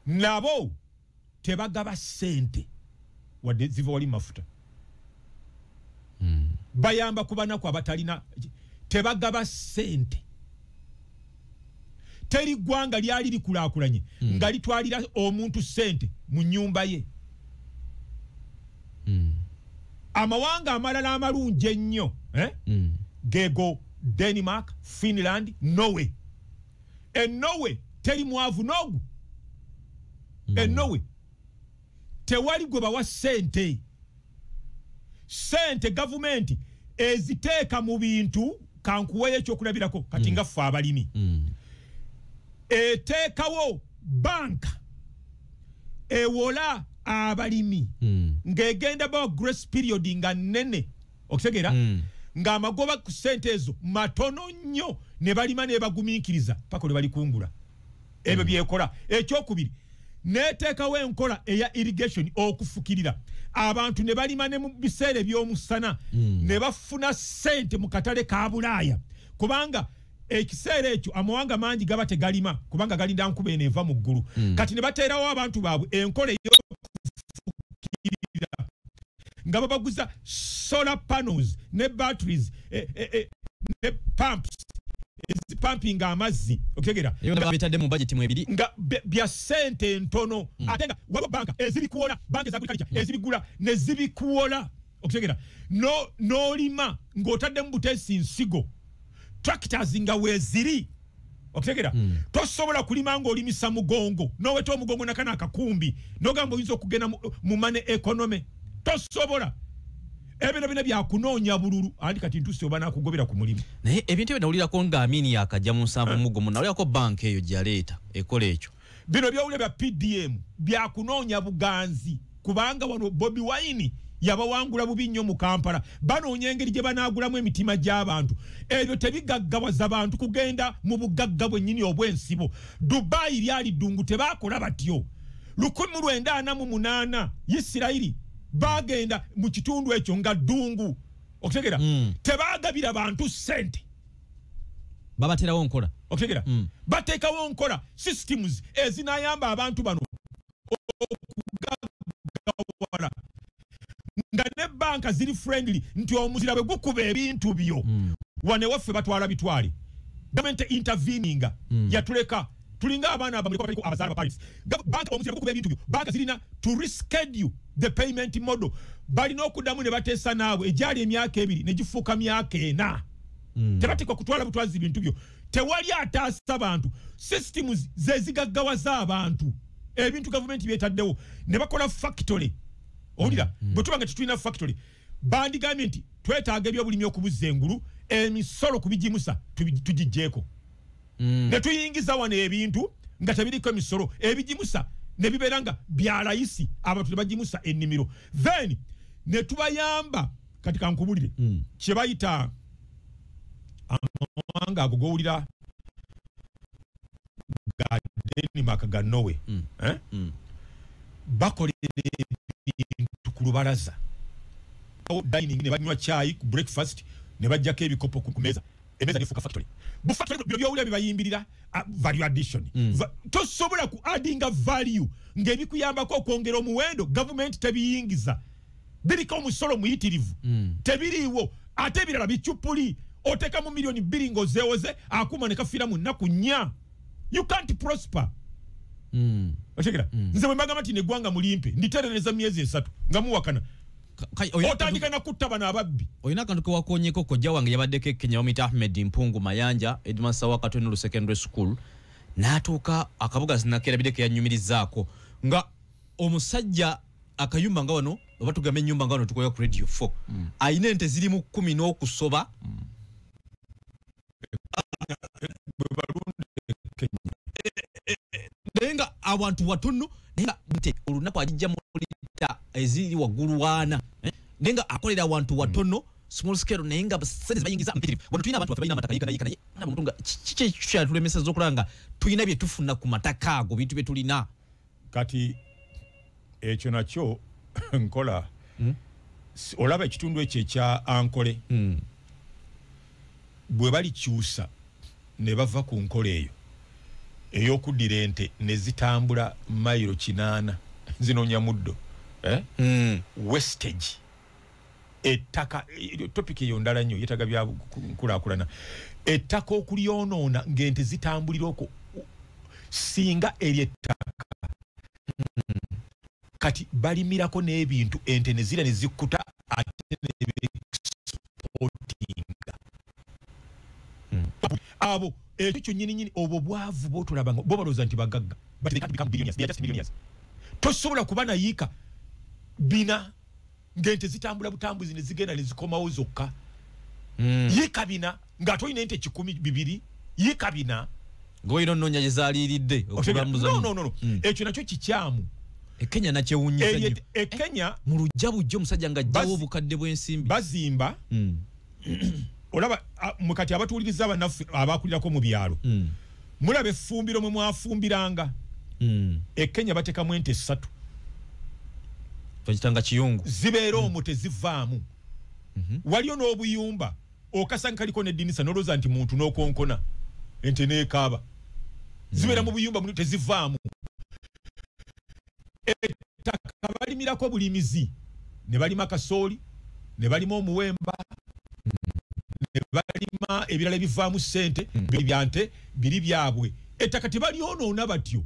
Speaker 1: nabo tebagaba ssente wadde ziva wali mafuta bayamba kubanaku abatalina tebagaba sente teri gwanga lyali likulakulanye nga litwalira omuntu sente mu nyumba ye amawanga amalala amalungi ennyo gego Denmark, Finland, Norway. Norway teri mwavu nogu. Norway tewali gwe bawa sente. Sente government eziteeka mu bintu kankuweyo ekyokulabirako kati nga ffe abalimi. Eteekawo banka ewola abalimi ng'egenda bawa grace period nga nnene okutegera nga amagoba ku sente ezo matono nnyo ne balima ne bagumiikiriza paka lwe balikungula ebyo byekola. Ekyokubiri neteekawo enkola eya irrigation okufukirira abantu ne balima ne mu biseera by'omusana ne bafuna sente mu katale ka Bulaaya kubanga ekiseera ekyo amawanga mangi gaba tegalima kubanga galinda nkuba eneva mu ggulu kati ne bateerawo abantu baabwe enkola ey'okufukirira nga babaguza solar panels ne batteries ne pumps pumping amazzi okegera
Speaker 2: bitadde mu budget mu ebiri
Speaker 1: nga bya sente ntono ate nga wabo banka ezibikuola banka za agriculture ezibigula ne zibikuola okegera no lima ngotadde mu butesi nsigo tractors nga weziri okegera tosobola kulima ngo olimisa mugongo no weto mugongo nakana akakumbi no gambo yizo kugena mu mane economy tosobola ebino bina byakunoonya bululu andi kati ntuse obana kugobera ku mulimu
Speaker 2: naye ebintu ebyo nawulira ko nga Amini yakajja mu nsanvu mugo nawulira ko bank eyo gyaleeta ekola ekyo
Speaker 1: bino byawulira bya PDM byakunoonya buganzi kubanga wano Bobi Wine yabawangula bubi nnyo mu Kampala banoonya engeri gye banaagulamu emitima gy'abantu ebyo tebigaggawaza abantu kugenda mu bugagga bwennyini obw'ensibo Dubai lyali ddungu tebaakola batyo 1948 Isirayiri bagenda mu kitundu ekyo nga ddungu okutegera tebaagabira bantu sente
Speaker 2: babaterawo nkola
Speaker 1: okutegera bateekawo nkola systems ezinayamba abantu bano okugagawala nga ne banka ziri friendly nti omuzira bwe gukuba ebintu byo wane waffe batwala bitwale government intervening yatuleka tulinga abaana abamuleko abazala Paris banka omuzira gukuba ebintu byo banka zirina to reschedule the payment model bali n'okuddamu ne bateesa naawe ejali emyaka ebiri ne gifuuka myaka ena tebateekwa kutwala butwazi bintu byo tewali ataasa abantu systems zezigaggawaza abantu ebintu government byetaddewo ne bakola factory owulira bwe tuba nga tetulina factory bandigambye nti twetaaga ebyobulimi okubuzza engulu emisolo kubigimusa tugijjeeko ne tuyingiza wano ebintu nga tebiriko emisolo ebigimusa ne bibeera nga bya layisi abantu ne bagimusa ennimiro then ne tubayamba kati kankubulire kye bayita amawanga ago gowulira ga Denmark ga Norway bakolera ebintu ku lubalaza dining ne banywa chai ku breakfast ne bajjako ebikopo ku meza emeza nefuka factory bu factory byowulira bibayimbirira value addition tosobola ku addinga value ng'ebikuyambako okwongera omuwendo government tebiyingiza biriko omusolo muyitirivu tebiriiwo ate ebirala bicupuli oteka mu milioni 2 ng'ozeewoze akuma ne kafiira mu nnaku 4 you can't prosper otegera nze bwe mbagamba nti neggwanga mulimpe nditerereza myezi 3 nga muwakana otandika na kuttabana ababbi
Speaker 2: oyina akantu kewakonyeko kojja wange yabaddeko Kenya bamuyita Ahmed Mpungu Mayanja Edmund Sawa Katwendulu Secondary School n'atuuka akabuga zinakerabideko yanyumirizaako nga omusajja akayumba nga wano oba tugambe ennyumba nga wano tukola ku Radio 4 ayina ente ziri mu 10 n'okusoba nenga abantu watono nenga nte olunaku ajijja mu lita eziri waggulu wana nenga akolera abantu watono small scale nenga basente bayingiza mpitirivu wano tuyina abantu babayina amataka yikana na mutunga kiche kya tulemesa zokulanga tuyina bye tufuna ku mataka ago bintu bye tulina
Speaker 1: kati ekyo nakyo nkola olaba ekitundu ekyo ekya ankole bwe bali kyusa ne bava ku nkola eyo ey'okuddira ente ne zitambula mayiro 8 zinoonya muddo wastage ettaka topic eyo ndala nnyo yetaga bya kulaakulana ettaka okulyonoona ng'ente zitambulira okwo singa eryettaka kati balimirako n'ebintu ente ne zira ne zikkuta ate ne beexportinga abo ekyo nyini obwo bwavu bwotulabanga bo balooza nti bagagga but they can't become billionaires, they are just millionaires. Tosobola kuba nayiika bina ng'ente zitambula butambuzi ne zigenda ne zikomawo zokka yiika bina ng'atolina ente 100 yiika bina
Speaker 2: ngoyino nnonya gye zaaliiridde okulambuza
Speaker 1: no ekyo nakyo kikyamu
Speaker 2: Kenya nakyewunyisa nnyo
Speaker 1: Kenya
Speaker 2: mu lujja bujjo musajja nga ajjawo obukadde bw'ensimbi
Speaker 1: bazimba olaba mukati abatuuliriza bannaffe abakulirako mu byalo mulaba effumbiro mwe mwafumbiranga Kenya batekamu ente 3
Speaker 2: twakitanga kiyungu
Speaker 1: zibeera omwo tezivaamu waliyo n'obuyumba okasanga kaliko n'eddinisa n'olowooza nti muntu n'okonkona ente n'ekaaba zibeera mu buyumba muno tezivaamu ettaka balimirako bulimizi ne balima kasooli ne balima omuwemba ne balima ebirala ebivaamu ssente biri byante biri byabwe ettaka tebalyonoona batyo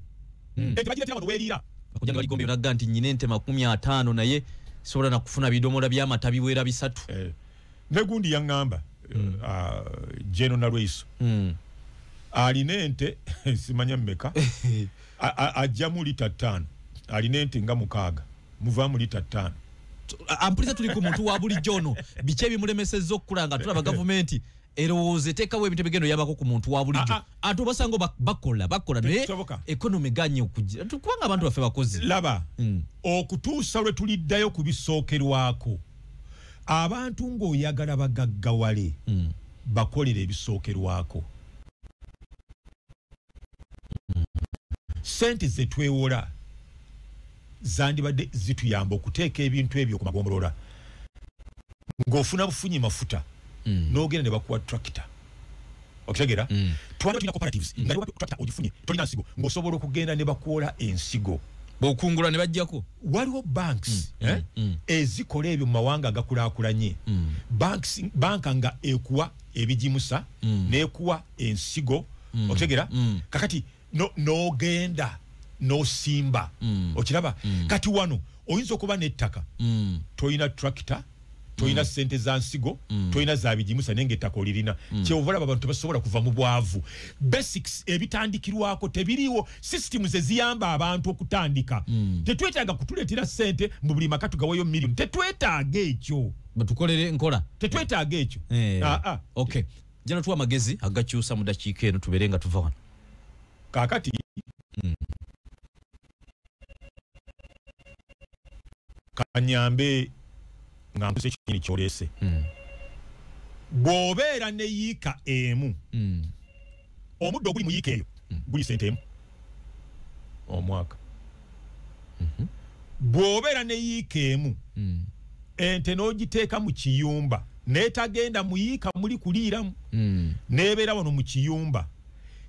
Speaker 1: tebagira wano weerira
Speaker 2: bakujja nga baligombe nagga nti nnyina ente 50 naye sobola na kufuna bidomola by'amata biwera 3
Speaker 1: ne gundi yaŋŋamba Jeno Nalweyiso alina ente simanya mmeka ajja mu lita 5 alina ente nga 6 muvaamu lita 5
Speaker 2: ampulisa tuli ku muntu wa bulijjo ono biki ebimulemesezza okukulanga tulaba gavumenti erowooza eteekawo ebintu ebigendo yabako ku muntu wa bulijjo ate obasanga bakola naye ekonomi ganye okujja kubanga abantu baffe bakozi
Speaker 1: laba okutuusa lwe tuliddayo ku bisookerwako abantu ng'oyagala bagaggawale bakolera ebisookerwako sente ze twewola zandibadde zituyamba okuteeka ebintu ebyo ku magombolola ng'ofuna bufunyi mafuta n'ogenda ne bakuwa tractor okitegeera twaba tulina cooperatives nga tractor ogifunye tolina nsigo ng'osobola okugenda ne bakuwola ensigo
Speaker 2: bw'okungula ne bajjako
Speaker 1: waliwo banks ezikola ebyo mu mawanga agakulaakulanye banka nga ekuwa ebijimusa n'ekuwa ensigo okitegeera kakati n'ogenda n'osimba okiraba kati wano oyinza okuba n'ettaka toyina tractor toyina sente za nsigo toyina za bijimusa nenga ettaka olirina kyova olaba abantu tebasobola kuva mu bwavu basics ebitandikirwako tebiriwo systems eziyamba abantu okutandika tetwetaaga kutuleetera sente mu buli maka tugawayo million tetwetaaga ekyo
Speaker 2: batukolere nkola
Speaker 1: tetwetaaga ekyo
Speaker 2: okay jana tuwa magezi agakyusa mu dakiika eno tubeere nga tuva wano
Speaker 1: kaakati kanyambe nga nkuze ekini kyoleese bw'obeera ne yiika emu omuddo oguli mu yiika eyo guli sente emu omwaka bw'obeera ne yiika emu ente n'ogiteeka mu kiyumba n'etagenda mu yiika muli kuliiramu n'ebeera wano mu kiyumba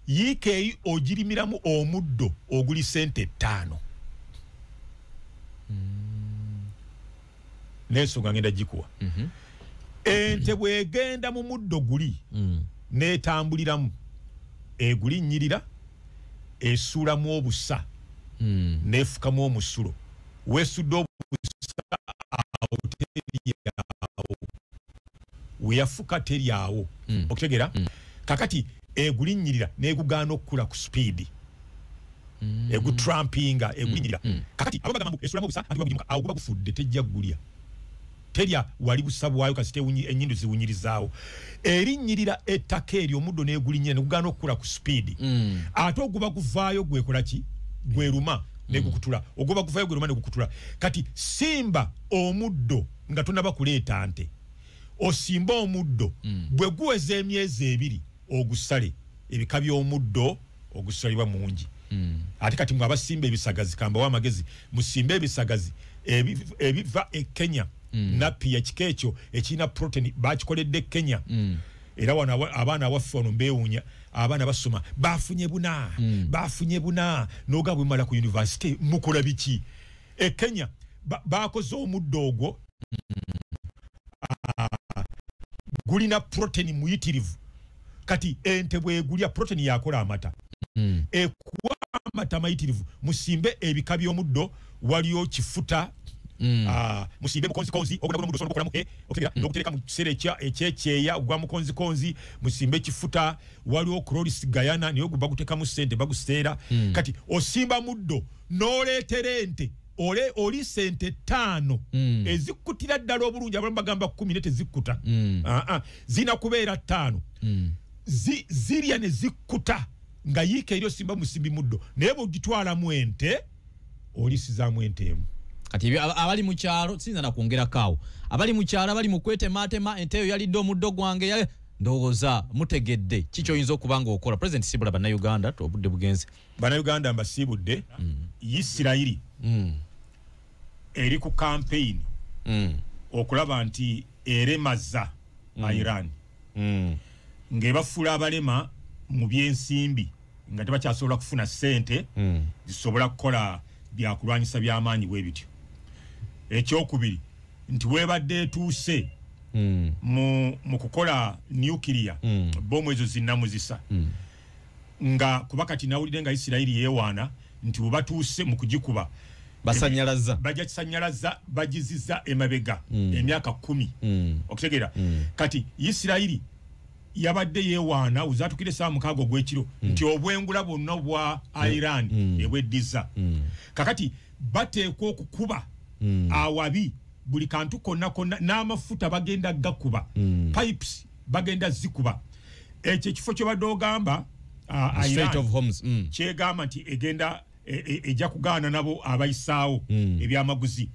Speaker 1: yiika eyo ogirimiramu omuddo oguli sente 5 n'ensonga ngenda gikuwa ente bw'egenda mu muddo guli n'etambuliramu egulinnyirira esuulamu obusa n'efukamu omusulo weesudde obusa awo teryawo weyafuka teryawo okitegeera kakati egulinnyirira n'egugaana okukula ku speedi egutrumpinga egulinnyirira kakati abo bagamba esuulamu obusa awo guba gufudde tejja gulya terya wali busabwayo kasite ennyindo ziwunyirizaawo erinnyirira ettaka eryo omuddo n'egulinnyira ne gugaana okukula ku speedi ate oguba guvaayo gwekola ki gweruma negukutula oguba guvaayo gweruma negukutula kati simba omuddo nga tonaba kuleeta nte osimba omuddo bwe guweza emyezi 2 ogusale ebika by'omuddo ogusalibwa mungi ate kati mwe abasimba ebisagazi kambawo amagezi musimba ebisagazi ebiva e Kenya nappi ekika ekyo ekirina protein bakikoledde Kenya era wano abaana abaffe wano mbeewuunya abaana basoma bafunye buna n'oga bwemala ku university mukola biki e Kenya bakoze omuddo ogwo gulina protein muyitirivu kati ente bwegulya protein yakola amata ekuwa amata mayitirivu musimbe ebika by'omuddo waliyo kifuta musimbe mukonzikonzi okuna muddo sono okolamu okira n'okutereka mu kiseera ekyekyeya ogwa mukonzikonzi musimbe kifuta waliwo Cloris Guyana niyo guba guteka mu sente baguseera kati osimba muddo n'oleetera ente oli sente 5 ezikutira ddala obulungi abamu bagamba 10 tezikkuta zina kubeera 5 zirya ne zikkuta nga yiika eryo simba musimbi muddo naye bw'ogitwala mu ente olisizaamu ente emu
Speaker 2: kati abali mu kyalo sinza na kwongera kawo abali mu kyalo abali mu kwetematema ente eyo yalidde omuddo gwange ndowooza mutegedde kikyo oyinza okubanga okola President Sibula bannayuganda obudde bugenze
Speaker 1: bannayuganda mbasiibudde Isirayiri eri ku campaign okulaba nti eremaza Iran ng'ebafuula abalema mu byensimbi nga tebakyasobola kufuna ssente zisobola kukola byakulwanyisa by'amaanyi bwe bityo ekyokubiri nti weebadde etuuse mu kukola nuclear bomu ezo zinnamuzisa nga kuba kati nawulidde nga Isirayiri yeewaana nti bwe batuuse mu kugikuba
Speaker 2: basanyalaza
Speaker 1: bajja kisanyalaza bagiziza emabega emyaka 10 okutegeera kati Isirayiri yabadde yeewaana uzatukire saa 6 gw'ekiro nti obwengula bwonna bwa Iran ebweddiza kakati bateekwa okukuba awabi buli kantu konna n'amafuta bagenda gakuba pipes bagenda zikuba ekyo ekifo kye badde ogamba
Speaker 2: Strait of Hormuz
Speaker 1: kyegamba nti egenda ejja kugaana nabo abayisaawo ebyamaguzi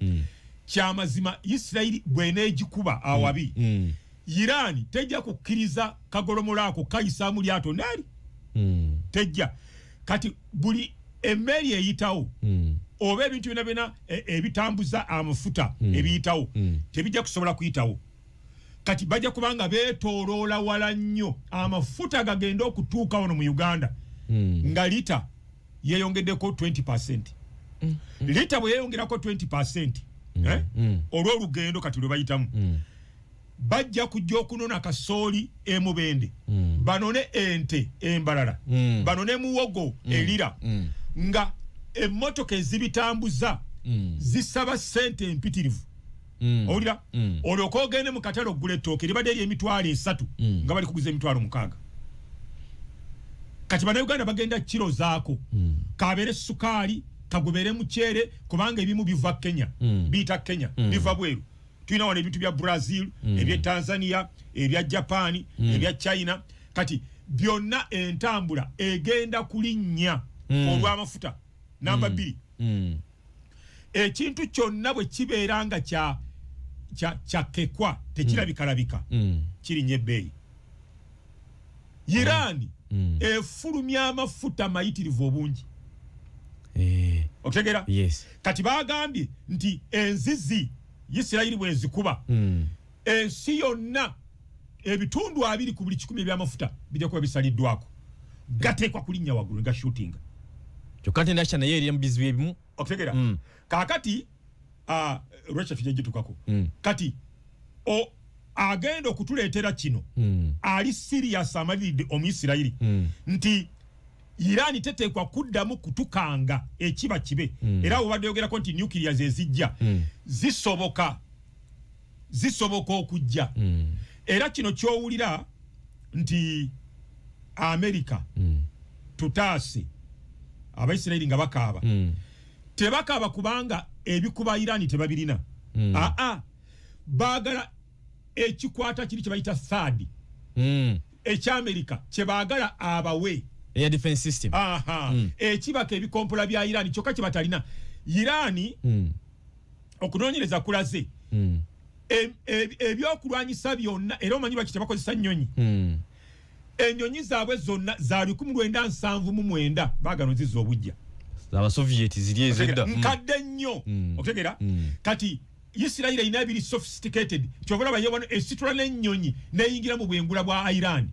Speaker 1: kyamazima Isirayiri bweneegikuba awabi Iran tejja kukkiriza kagolomola ako kayisaamu lyato nali tejja kati buli emmeri eyitawo oba ebintu byonna ebitambuza amafuta ebiyitawo tebijja kusobola kuyitawo kati bajja kubanga beetooloola wala nnyo amafuta gagenda okutuuka wano mu Uganda nga lita yeeyongeddeko 20%. Lita bwe yeeyongerako 20% olw'olugendo kati lwe bayitamu bajja kujja okunona kasooli emubende banone ente embalala banone muwogo elira nga emmotoka ezibitambuza zisaba ssente empitirivu owulira olyoka ogende mu katale oggula ettooke libadde eri emitwalo 3 nga bali kuguza emitwalo 6 kati bannayuganda bagenda kiro zaako kabeere sukaali kagobeere muceere kubanga ebimu biva Kenya biyita Kenya biva bweru tulina wano ebintu bya Brazil ebya Tanzania ebya Japan ebya China kati byonna entambula egenda kulinnya olw'amafuta namba 2 ekintu kyonna bwe kibeera nga kyakekwa tekirabikalabika kirinnya ebbeeyi Iran efulumya amafuta mayitirivu obungi okutegeera kati bagambye nti enzizi Isirayiri bwezikuba ensi yonna ebitundu 2 ku buli 100 ebyamafuta bijja kuba bisaliddwako gateekwa kulinnya waggulu nga shootinga
Speaker 2: kyokka tendakya naye eri emubizibu ebimu
Speaker 1: okutegeera kaakati lwekyo tujja gitukako kati agenda okutuleetera kino ali Sirius amaliridde Omuyisirayiri nti Iran teteekwa kuddamu kutukanga ekiba kibe era obadde yogerako nti nuclear zezijja zisoboka okujja era kino kyowulira nti America tutaase Abayisirayiri nga bakaaba tebakaaba kubanga ebikuba Iran tebabirina baagala ekikwata kiri kyebayita third eky'Amerika kyebaagala abawe
Speaker 2: air defense system
Speaker 1: ekibaka ebikompola bya Iran kyokka kyebatalina Iran okunoonyereza kulaze ebyokulwanyisa byonna era omanyi lwaki tebakozesa nnyonyi ennyonyi zaabwe zonna za 1979 baagano zizza obujja
Speaker 2: abasovieti ziri ezedda
Speaker 1: nkadde nnyo okutegeera kati Isirayiri ina ebiri sophisticated kyobola bayewano esitula n'ennyonyi neyingira mu bwengula bwa Iran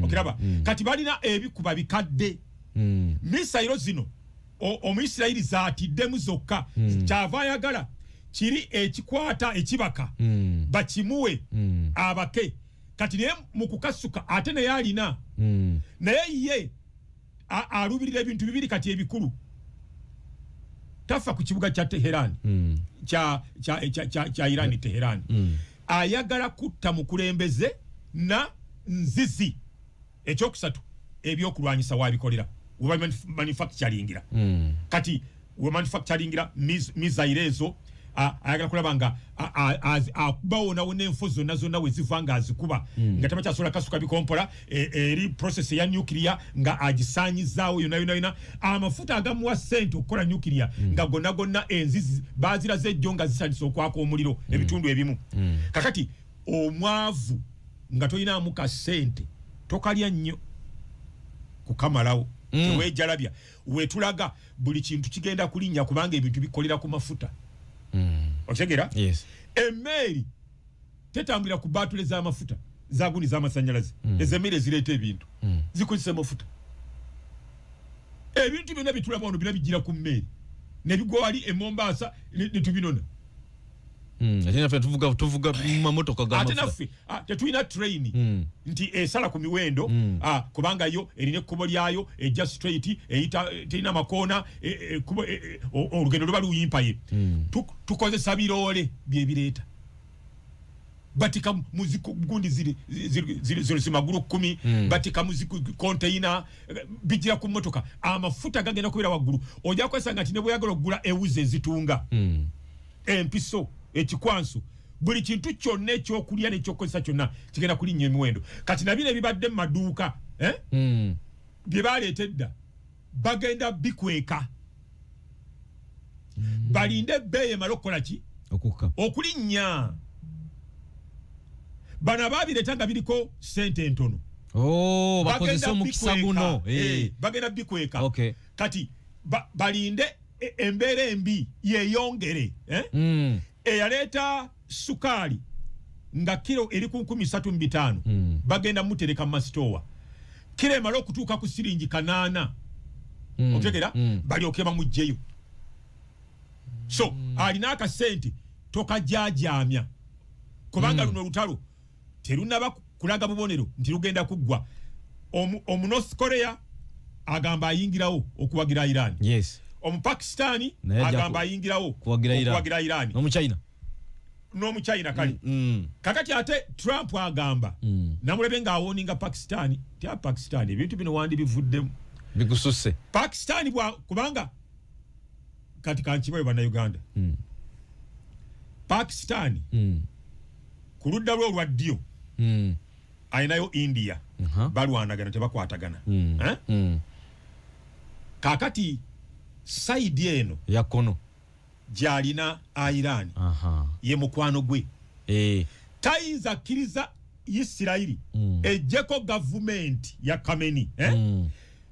Speaker 1: okiraba kati balina ebikuba bikadde misayiro zino Omuyisirayiri zaatiddemu zokka kyava ayagala kiri ekikwata ekibaka bakimuwe abake kati naye mu kukasuka ate naye alina naye ye alubirira ebintu bibiri kati ebikulu tafa ku kibuga kya Teheran kya Iran Teheran ayagala kutta mukulembeze na nzizi ekyokusatu ebyokulwanyisa wabikolera uba manufacturingira kati we manufacturingira mizairezo ayagala kulaba nga bawona wonenfo zonna zonna wezivanga azikuba nga tamakyasobola kasuka bikompola eri process ya nuclear nga agisanyizawo yona amafuta agamuwa sente okukola nuclear nga gonna enzizi baziraze ejjo nga zisanyisa okwaka omuliro ebitundu ebimu kakati omwavu nga toyinaamu ka sente tokalya nnyo kukamalawo tewejalabya wetulaga buli kintu kigenda kulinnya kubanga ebintu bikolera ku mafuta okigera emmeri tetambulira ku batule z'amafuta zaguni z'amasanyalaze ezemmere zireeta ebintu zikozesa amafuta ebintu byonna bitulaba wano bina bigira ku mmeri nebigwa wali e Mombasa netubinona
Speaker 2: ate naffe tuvuga mamotoka g'amafuta
Speaker 1: ate naffe tetulina train nti esala ku miwendo kubanga yo erina ekkubo lyayo ejja straight terina makoona olugendo luba luyimpaye tukozesa biroole byebireeta batika muziko gundi ziri maguru 10 batika muziko container bijira ku motoka amafuta gagenda kubira waggulu ojja kwesanga nti ne bweyagala okugula ewuze ezitunga empiso ekikwansu buli kintu kyonna ekyokulya n'ekyokozesa kyonna kigenda kulinnya emiwendo kati nabino ebibadde mu maduuka bye baleeta edda bagenda bikweka balinde ebbeeyi emala okukola ki okulinnya bano ababireeta nga biriko sente entono
Speaker 2: bakozesa omukisa guno
Speaker 1: bagenda bikweka kati balinde embeera embi yeyongere eyaleeta sukaali nga kilo eri ku 135 bagenda mutereka mu masitowa kilo emala okutuuka ku siringi 8 otegera balyoke bamugjeyo so alina akasente tokajajamya kubanga luno olutalo terunaba kulaga bubonero nti lugenda kuggwa North Korea agamba ayingirawo okuwagira Iran Omupakistani agamba ayingirawo okuwagira Iran n'omu China kali kakati ate Trump agamba namulebe nga awoninga Pakistani tya Pakistani ebintu bino wandi bivuddemu
Speaker 2: bigususe
Speaker 1: Pakistani kubanga kati kanchibayo bana Uganda Pakistani ku ludda lwa ddyo ayinayo India balwanagana tebakwatagana kakati side eno
Speaker 2: yakono
Speaker 1: jalina Iran ye mukwano gwe tayinza kkiriza Isirairi ejjeko government ya Khamenei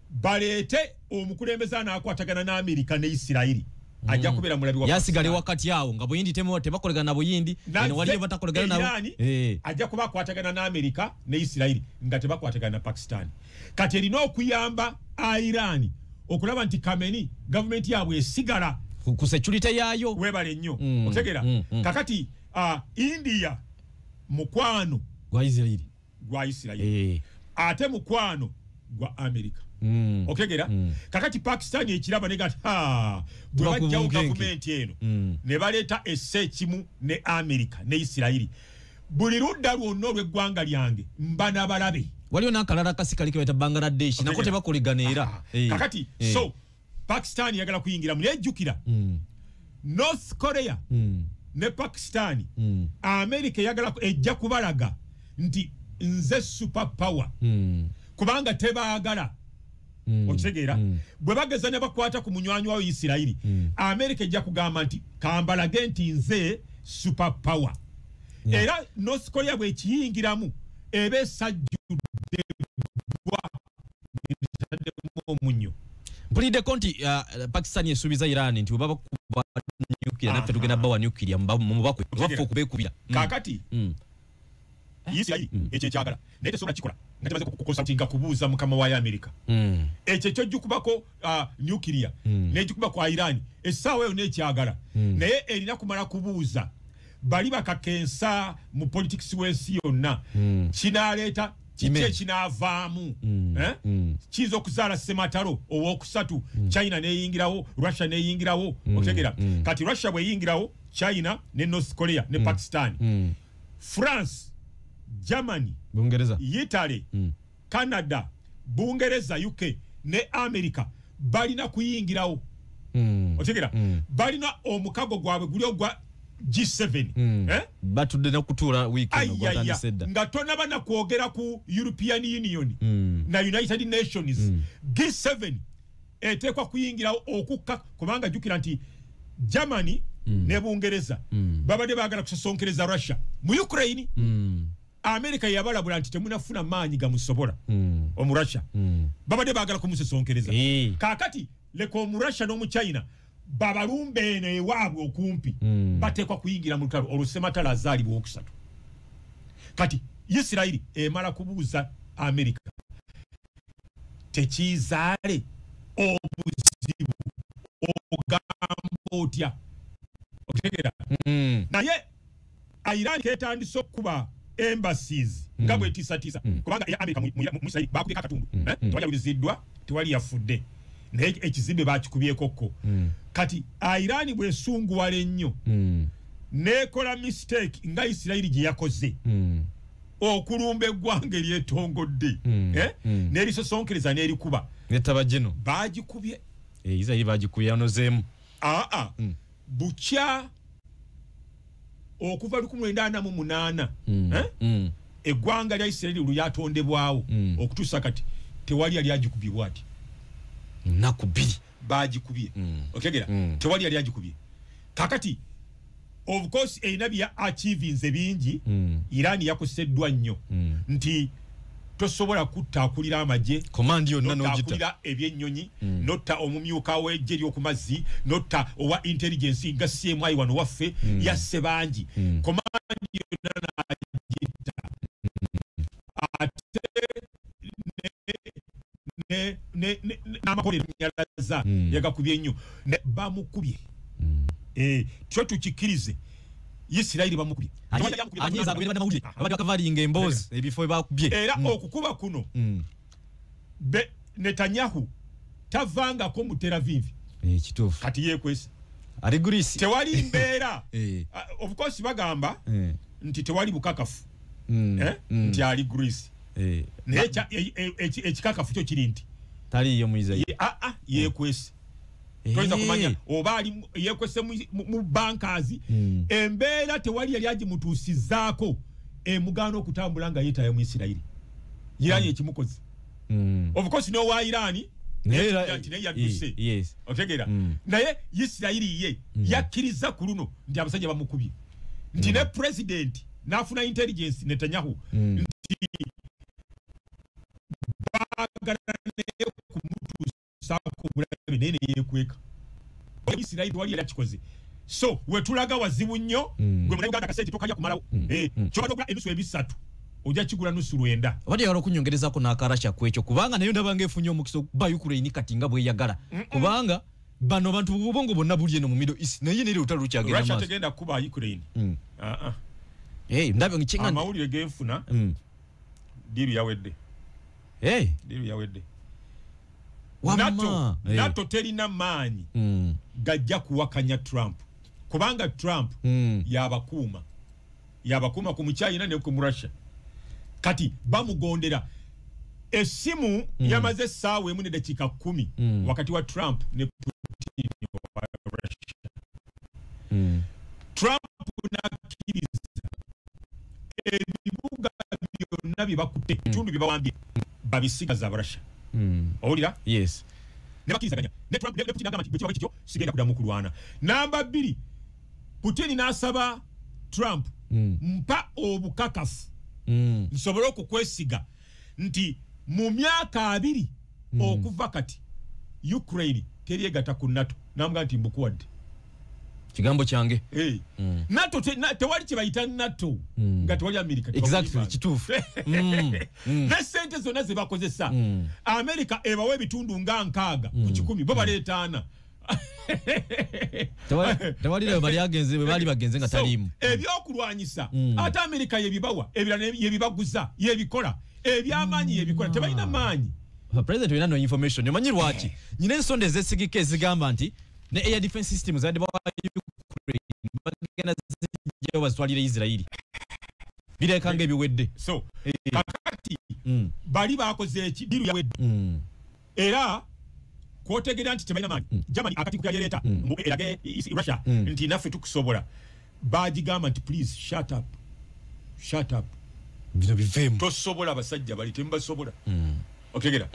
Speaker 1: baleete omukulembeze anakwatagana na Amerika ne Isirairi ajja kubera mulabi wa
Speaker 2: yasigale wakati yawo nga buyindi tebakolegana na buyindi eno waliyo batakolegana nabo
Speaker 1: ajja kuba kwatagana na Amerika ne Isirairi nga tebakwatagana na Pakistan kati erina okuyamba Iran okulaba nti Khamenei government yaabwe esigala
Speaker 2: ku security yayo
Speaker 1: webale nnyo otegera kakati India mukwano gwa Isirairi ate mukwano gwa Amerika okegera kakati Pakistan ekiraba negati bwebajjawo gavumenti eno ne baleeta essekimu ne Amerika ne Isirairi buli ludda lwonna olw'eggwanga lyange mba n'abalabe
Speaker 2: waliyo n'akalala kasikali ke bayita Bangladesh nako tebakolegana era
Speaker 1: kakati so Pakistan yagala kuyingira mulejjukira North Korea ne Pakistan Amerika yagala ejja kubalaga nti nze super power kubanga tebaagala okitegeera bwe bageza ne bakwata ku munywanyi wa Isirairi Amerika ejja kugamba nti kambalage nti nze super power era North Korea bwe kiyingiramu ebe sajjudde bwa omunyo
Speaker 2: mpulidde konti Pakistan esuubiza Iran nti baba kuba nuclear naffe tugenda bawa nuclear mubakwe baffe okubekubira
Speaker 1: kakati Isirairi ekyo kyagala naye tesobola kikola nga temaze kukonsultinga kubuuza mukama wa Amerika ekyo kyojjukubako nuclear n'ekikuba kwa Iran essaawa eyo n'ekyagala naye erina kumala kubuuza bali bakakensa mu politics wensi yonna kinaleeta kike kinavaamu kizo okuzaala sematalo owokusatu China neyingirawo Russia neyingirawo otegera kati Russia bweyingirawo China ne North Korea ne Pakistan France Germany
Speaker 2: Bungereza
Speaker 1: Italy Canada Bungereza UK ne America balina kuyingirawo otegera balina omukago gwabwe guli ogwa G7
Speaker 2: batudde na kutuula weekend ogwatandise
Speaker 1: nga tonna bana kwogera ku European Union na United Nations G7 etekwa kuyingirawo okukka kubanga jukira nti Germany ne Bungereza babade bagala kusosonkereza Russia mu Ukraine America yabalabula nti temunafuna maanyi gamusobola omu Russia babade bagala kumusosonkereza kakati leko mu Russia no mu China babalumbe ene ewaabwe okumpi batekwa kuyingira mu lutalo olusematala azaalibwa okusatu kati Isirairi emala kubuuza America tekizaale obuzibu ogamba otya otegera naye Iran ketandise okuba embassies nga bwe tisatisa kubanga ya America mu Isirairi bakubika katundu tewali tewali yafudde naye ekizimbe bakikubyeko ko kati Iran bwe sunguwala ennyo nekola mistake nga Isirairi gye yakoze okulumba eggwanga eryetongodde n'erisosonkereza n'erikuba
Speaker 2: netabajeno
Speaker 1: bagikubye
Speaker 2: Isirairi bagikubye yanozeemu
Speaker 1: bukya okuva 1948 eggwanga lya Isirairi lyatondebwawo okutuusa kati tewali yali agikubye ati
Speaker 2: nakubiri
Speaker 1: bagikubye otegera tewali yali agikubye kakati of course enabya achievings bingi Iran yakoseddwa nnyo nti tosobola kutakulira amaje
Speaker 2: command yonna n'ogita
Speaker 1: takulira ebyennyonyi notta omumyuka w'eggye ly'okumazzi notta owa intelligence nga CMI wano waffe yasse bangi command yonna n'agita ate n'amakolero nyalaza yagakubye nnyo bamukubye kyo tukikirize Isirairi bamukubye
Speaker 2: anyeza agwira bamawulire abali bakavalinga emboozi ebifo bakubye
Speaker 1: era okukuba kuno Netanyahu tavangako mu Tel Aviv
Speaker 2: kituufu
Speaker 1: kati yekwesa
Speaker 2: ali Greece
Speaker 1: tewali mbeera of course bagamba nti tewali bukakafu nti ali Greece naye ekikakafu kyo kiri nti
Speaker 2: taliyo mu Israel
Speaker 1: yekwese toyinza kumanya oba ali yekwese mu bankers embeera tewali yali agimutuusizaako emugano okutambula nga yeetaya mu Isirairi Irani ekimukozi of course no wa Irani naye yadduse otegera naye Isirairi ye yakkiriza ku luno nti abasajja bamukubye nti ne president n'afuna intelligence Netanyahu nti bagala naye kumutuusaako bulabe naye neyekweka Isirairi wali yakikoze so wetulaga wazibu nnyo gwe Uganda kaseti tokalya kumalawo kyobadde ogula enusu ebisatu ojja kigula nusu 9
Speaker 2: abadde yagala okunyongerezako n'akarasha kwekyo kubanga nayo ndabanga efunye omukisa okuba Ukraine kati nga bweyagala kubanga bano bantu bubongo bonna buli eno mu Middle East naye nere olutalo lukyagenda
Speaker 1: Russia tegenda kuba Ukraine
Speaker 2: ndabe ngichenga
Speaker 1: amawulire genfuna diru yawedde diru yawedde NATO terina maanyi gajja kuwakanya Trump kubanga Trump yabakuuma ku Muchina ne ku Russia kati bamugondera esimu yamaze essaawa emu n'eddakiika 10 wakati wa Trump ne Putin wa Russia Trump nakkiriza ebibuga byonna bye bakutte ebitundu bye bawambye babisigaza Russia owulira
Speaker 2: yes
Speaker 1: ne bakkirizaganya ne Trump ne Putin agamba nti bwe kiba kityo sigenda kuddamu kulwana namba 2 Putin n'asaba Trump mpa obukakafu nsobole okukwesiga nti mu myaka 2 okuva kati Ukraine teryegatta ku NATO namga nti mbukuwadde
Speaker 2: kigambo kyange
Speaker 1: NATO tewali kibayita NATO nga tewali America
Speaker 2: exactly kituufu
Speaker 1: ne sente zonna ze bakozesa America ebawe ebitundu nga 6 ku 10 bo baleetaana
Speaker 2: tewali leo bali agenze bali bagenze nga talimu
Speaker 1: ebyokulwanyisa ate Amerika yebibawa ebirane yebibaguza yebikola ebyamanyi yebikola tebalina manyi
Speaker 2: president we no information yomanyi lwaki nyine ensonde zesigike zigamba nti ne air defense systems zadi ba bagena zije bazwalire Israeli birekanga ebiwedde
Speaker 1: so kakati bali bakoze ekidiru yawedde era kwotegera nti tebalina manyi Germany akati kuyaleta mu erage Russia nti naffe tukusobola bagigamba nti please shut up
Speaker 2: bino bivemu
Speaker 1: tosobola abasajja bali tembasobola otegera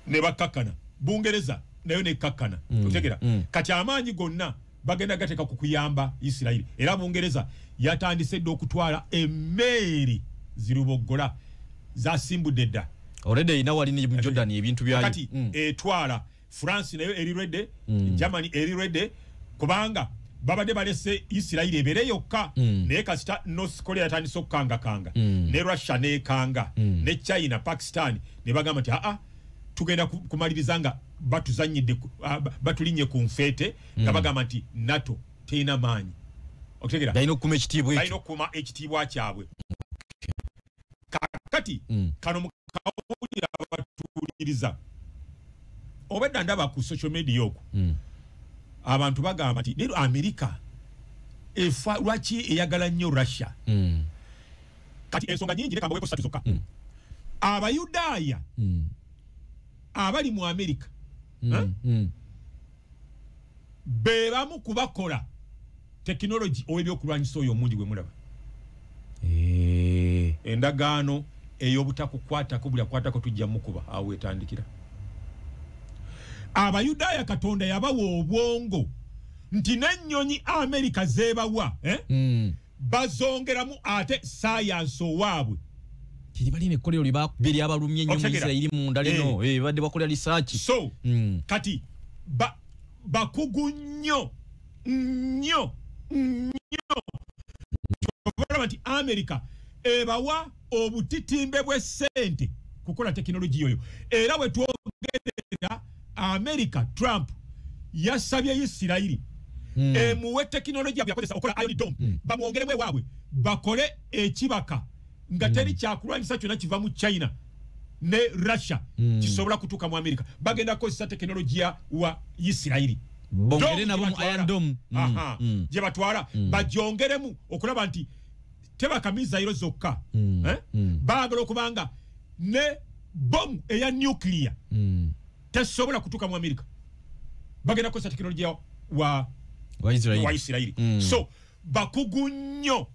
Speaker 1: ne bakakana Bungereza nayo ne kakana otegera kati amaanyi gonna bagenda gateka kukuyamba Israeli era Bungereza yatandise okutwala emmeri zirubogola za simbudedda
Speaker 2: already ina wali ni Jordan ebintu byayo
Speaker 1: kati etwala France nayo eri ready Germany eri ready kubanga babade balese Israeli ebere yokka ne kasita North Korea yatandise okukanga ne Russia ne kanga ne China Pakistan ne bagamba nti tugenda kumalirizanga batuzanyide batulinye ku nfete kabagamba nti NATO teina manyi okutegera
Speaker 2: bayino kuma ekitibwe
Speaker 1: bayino kuma ekitibwa kyabwe kakati kano mukawulira abatuliriza obedda ndaba ku social media okwo abantu bagamba nti lero Amerika efa lwaki eyagala nnyo Russia kati ensonga nyingi leka mbweko satuzoka abayudaaya abali mu Amerika bebamu kubakola technology owebyokulwanyisa oyo omungi gwe mulaba endagaano ey'obutakukwatako buli akwatako tujja mukuba awo etandikira abayudaaya Katonda yabawa obwongo nti n'ennyonyi Amerika zebawa bazongeramu ate science owaabwe
Speaker 2: kiri bali ne kolero libakubiri abalumye nnyo mu Israeli mu ndalino badde bakola research
Speaker 1: so kati bakugu nnyo nti Amerika ebawa obutitimbe bw'essente kukola tekinoloji yoyo era we twogerera Amerika Trump yasabye Israeli muwe tekinoloji yakozesa okola Iron Dome bamwongeremu ewaabwe bakole ekibaka nga teri kyakulwanyisa kyonna kiva mu China ne Russia kisobola kutuuka mu Amerika bagenda kukozesa tekinolojiya wa Israeli
Speaker 2: bongere nabo mu Iron Dome
Speaker 1: gye batwala bajongeremu okulaba nti tebaka mizairo zokka baagala okubanga ne bomu eya nuclear tesobola kutuuka mu Amerika bagenda kukozesa tekinolojiya wa Israeli so bakugu nnyo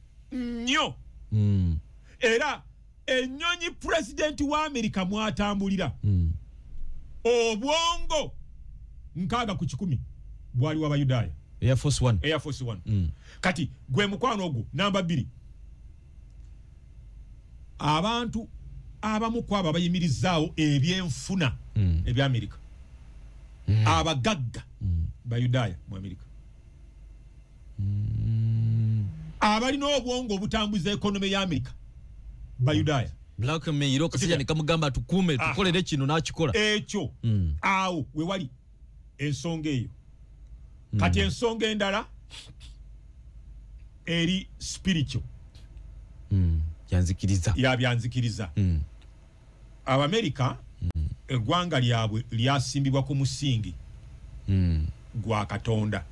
Speaker 1: era ennyonyi president wa Amerika mwatambulira obwongo 6 bwali w'Abayudaaya
Speaker 2: Air Force 1
Speaker 1: kati gwe mukwano ogwo namba 2 abantu abamu kwabo abayimirizaawo ebyenfuna ebya Amerika abagagga Bayudaaya mu Amerika abalina obwongo obutambuza ekonomi ya Amerika Bayudaaya
Speaker 2: Black Mayor kasija nikamugamba tukume tukolere kino nakikola
Speaker 1: ekyo awo we wali ensonga eyo kati ensonga endala eri spiritual byanzikiriza Abamerika eggwanga lyabwe lyasimbibwa ku musingi gwa Katonda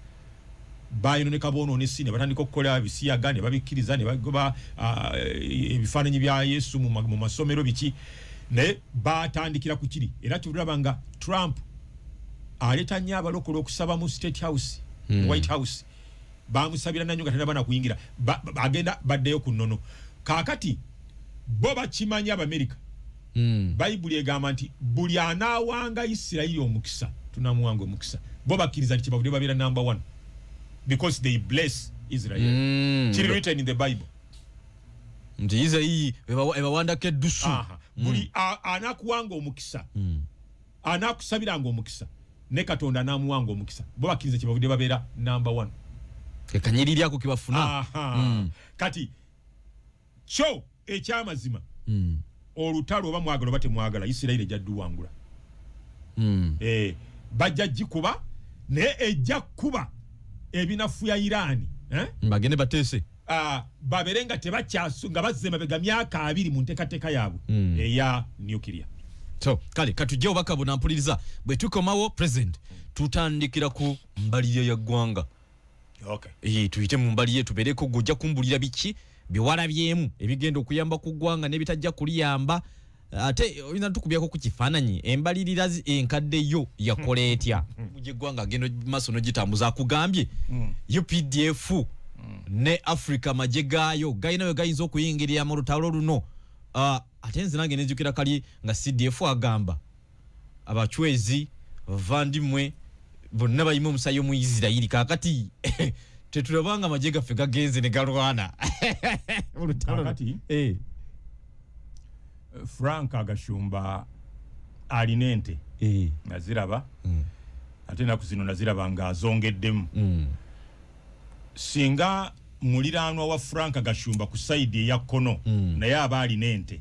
Speaker 1: bayononeka boononesi ne batandika okukola bisiyaga ne babikkiriza ne bagoba ebifaananyi bya Yesu mu masomero biki ne batandikira ku kiri era tulabanga Trump aleta nnyo abalokola okusaba mu State House White House bamusabira nanyo nga tannaba kuyingira agenda baddeyo ku nnono kaakati bo bakimanya Abamerika Bayibuli egamba nti buli anaawanga Isirayiri omukisa tunamuwanga omukisa bo bakkiriza nti kibavudde babeera number 1 because they bless Israel. It's written in the Bible.
Speaker 2: Ndiza hii ewawanda ke dusu.
Speaker 1: Buli anakuwanga omukisa. Anakusabiranga omukisa. Ne Katonda namuwanga omukisa. Bo bakkiriza kibavudde babeera number 1.
Speaker 2: Ekanyiriri ako kibafuna.
Speaker 1: Kati cho ekyamazima. Olutalo oba mwagala oba temwagala Isirayiri ejja duwangula. Bajja gikuba ne ejja kuba ebinafu ya Iran
Speaker 2: bagende batese
Speaker 1: baberenga tebakyasunga bazze mabega myaka 2 mu nteekateeka yaabwe eya nuclear.
Speaker 2: So kale katujja obaka buna mpuliriza bwe tukomawo president tutandikira ku mbalire ya ggwanga.
Speaker 1: Okay.
Speaker 2: Tuyite mu mbalire tubereko gojja kumbulira biki biwalabyemu ebigenda okuyamba ku ggwanga n'ebitajja kuliyamba ate oyina tukubyako ku kifaananyi embalirira enkadde yo yakola etya muje ggwanga agenda maaso n'ogitambuza akugambye UPDF ne Africa maje gaayo gayina we gayinza okuyingirira mu lutalo luno ate nze nange nejjukira kali nga CDF agamba abachwezi vandimwe bonna bayima omusayo mu Israeli kakati tetulabanga maje gaffe gagenze ne galwana mu lutalo
Speaker 1: kakati Frank Agashumba alinente naziraba ate naku zino naziraba nga azongeddemu singa muliranwa wa Frank Agashumba ku side ya kono naye abali nente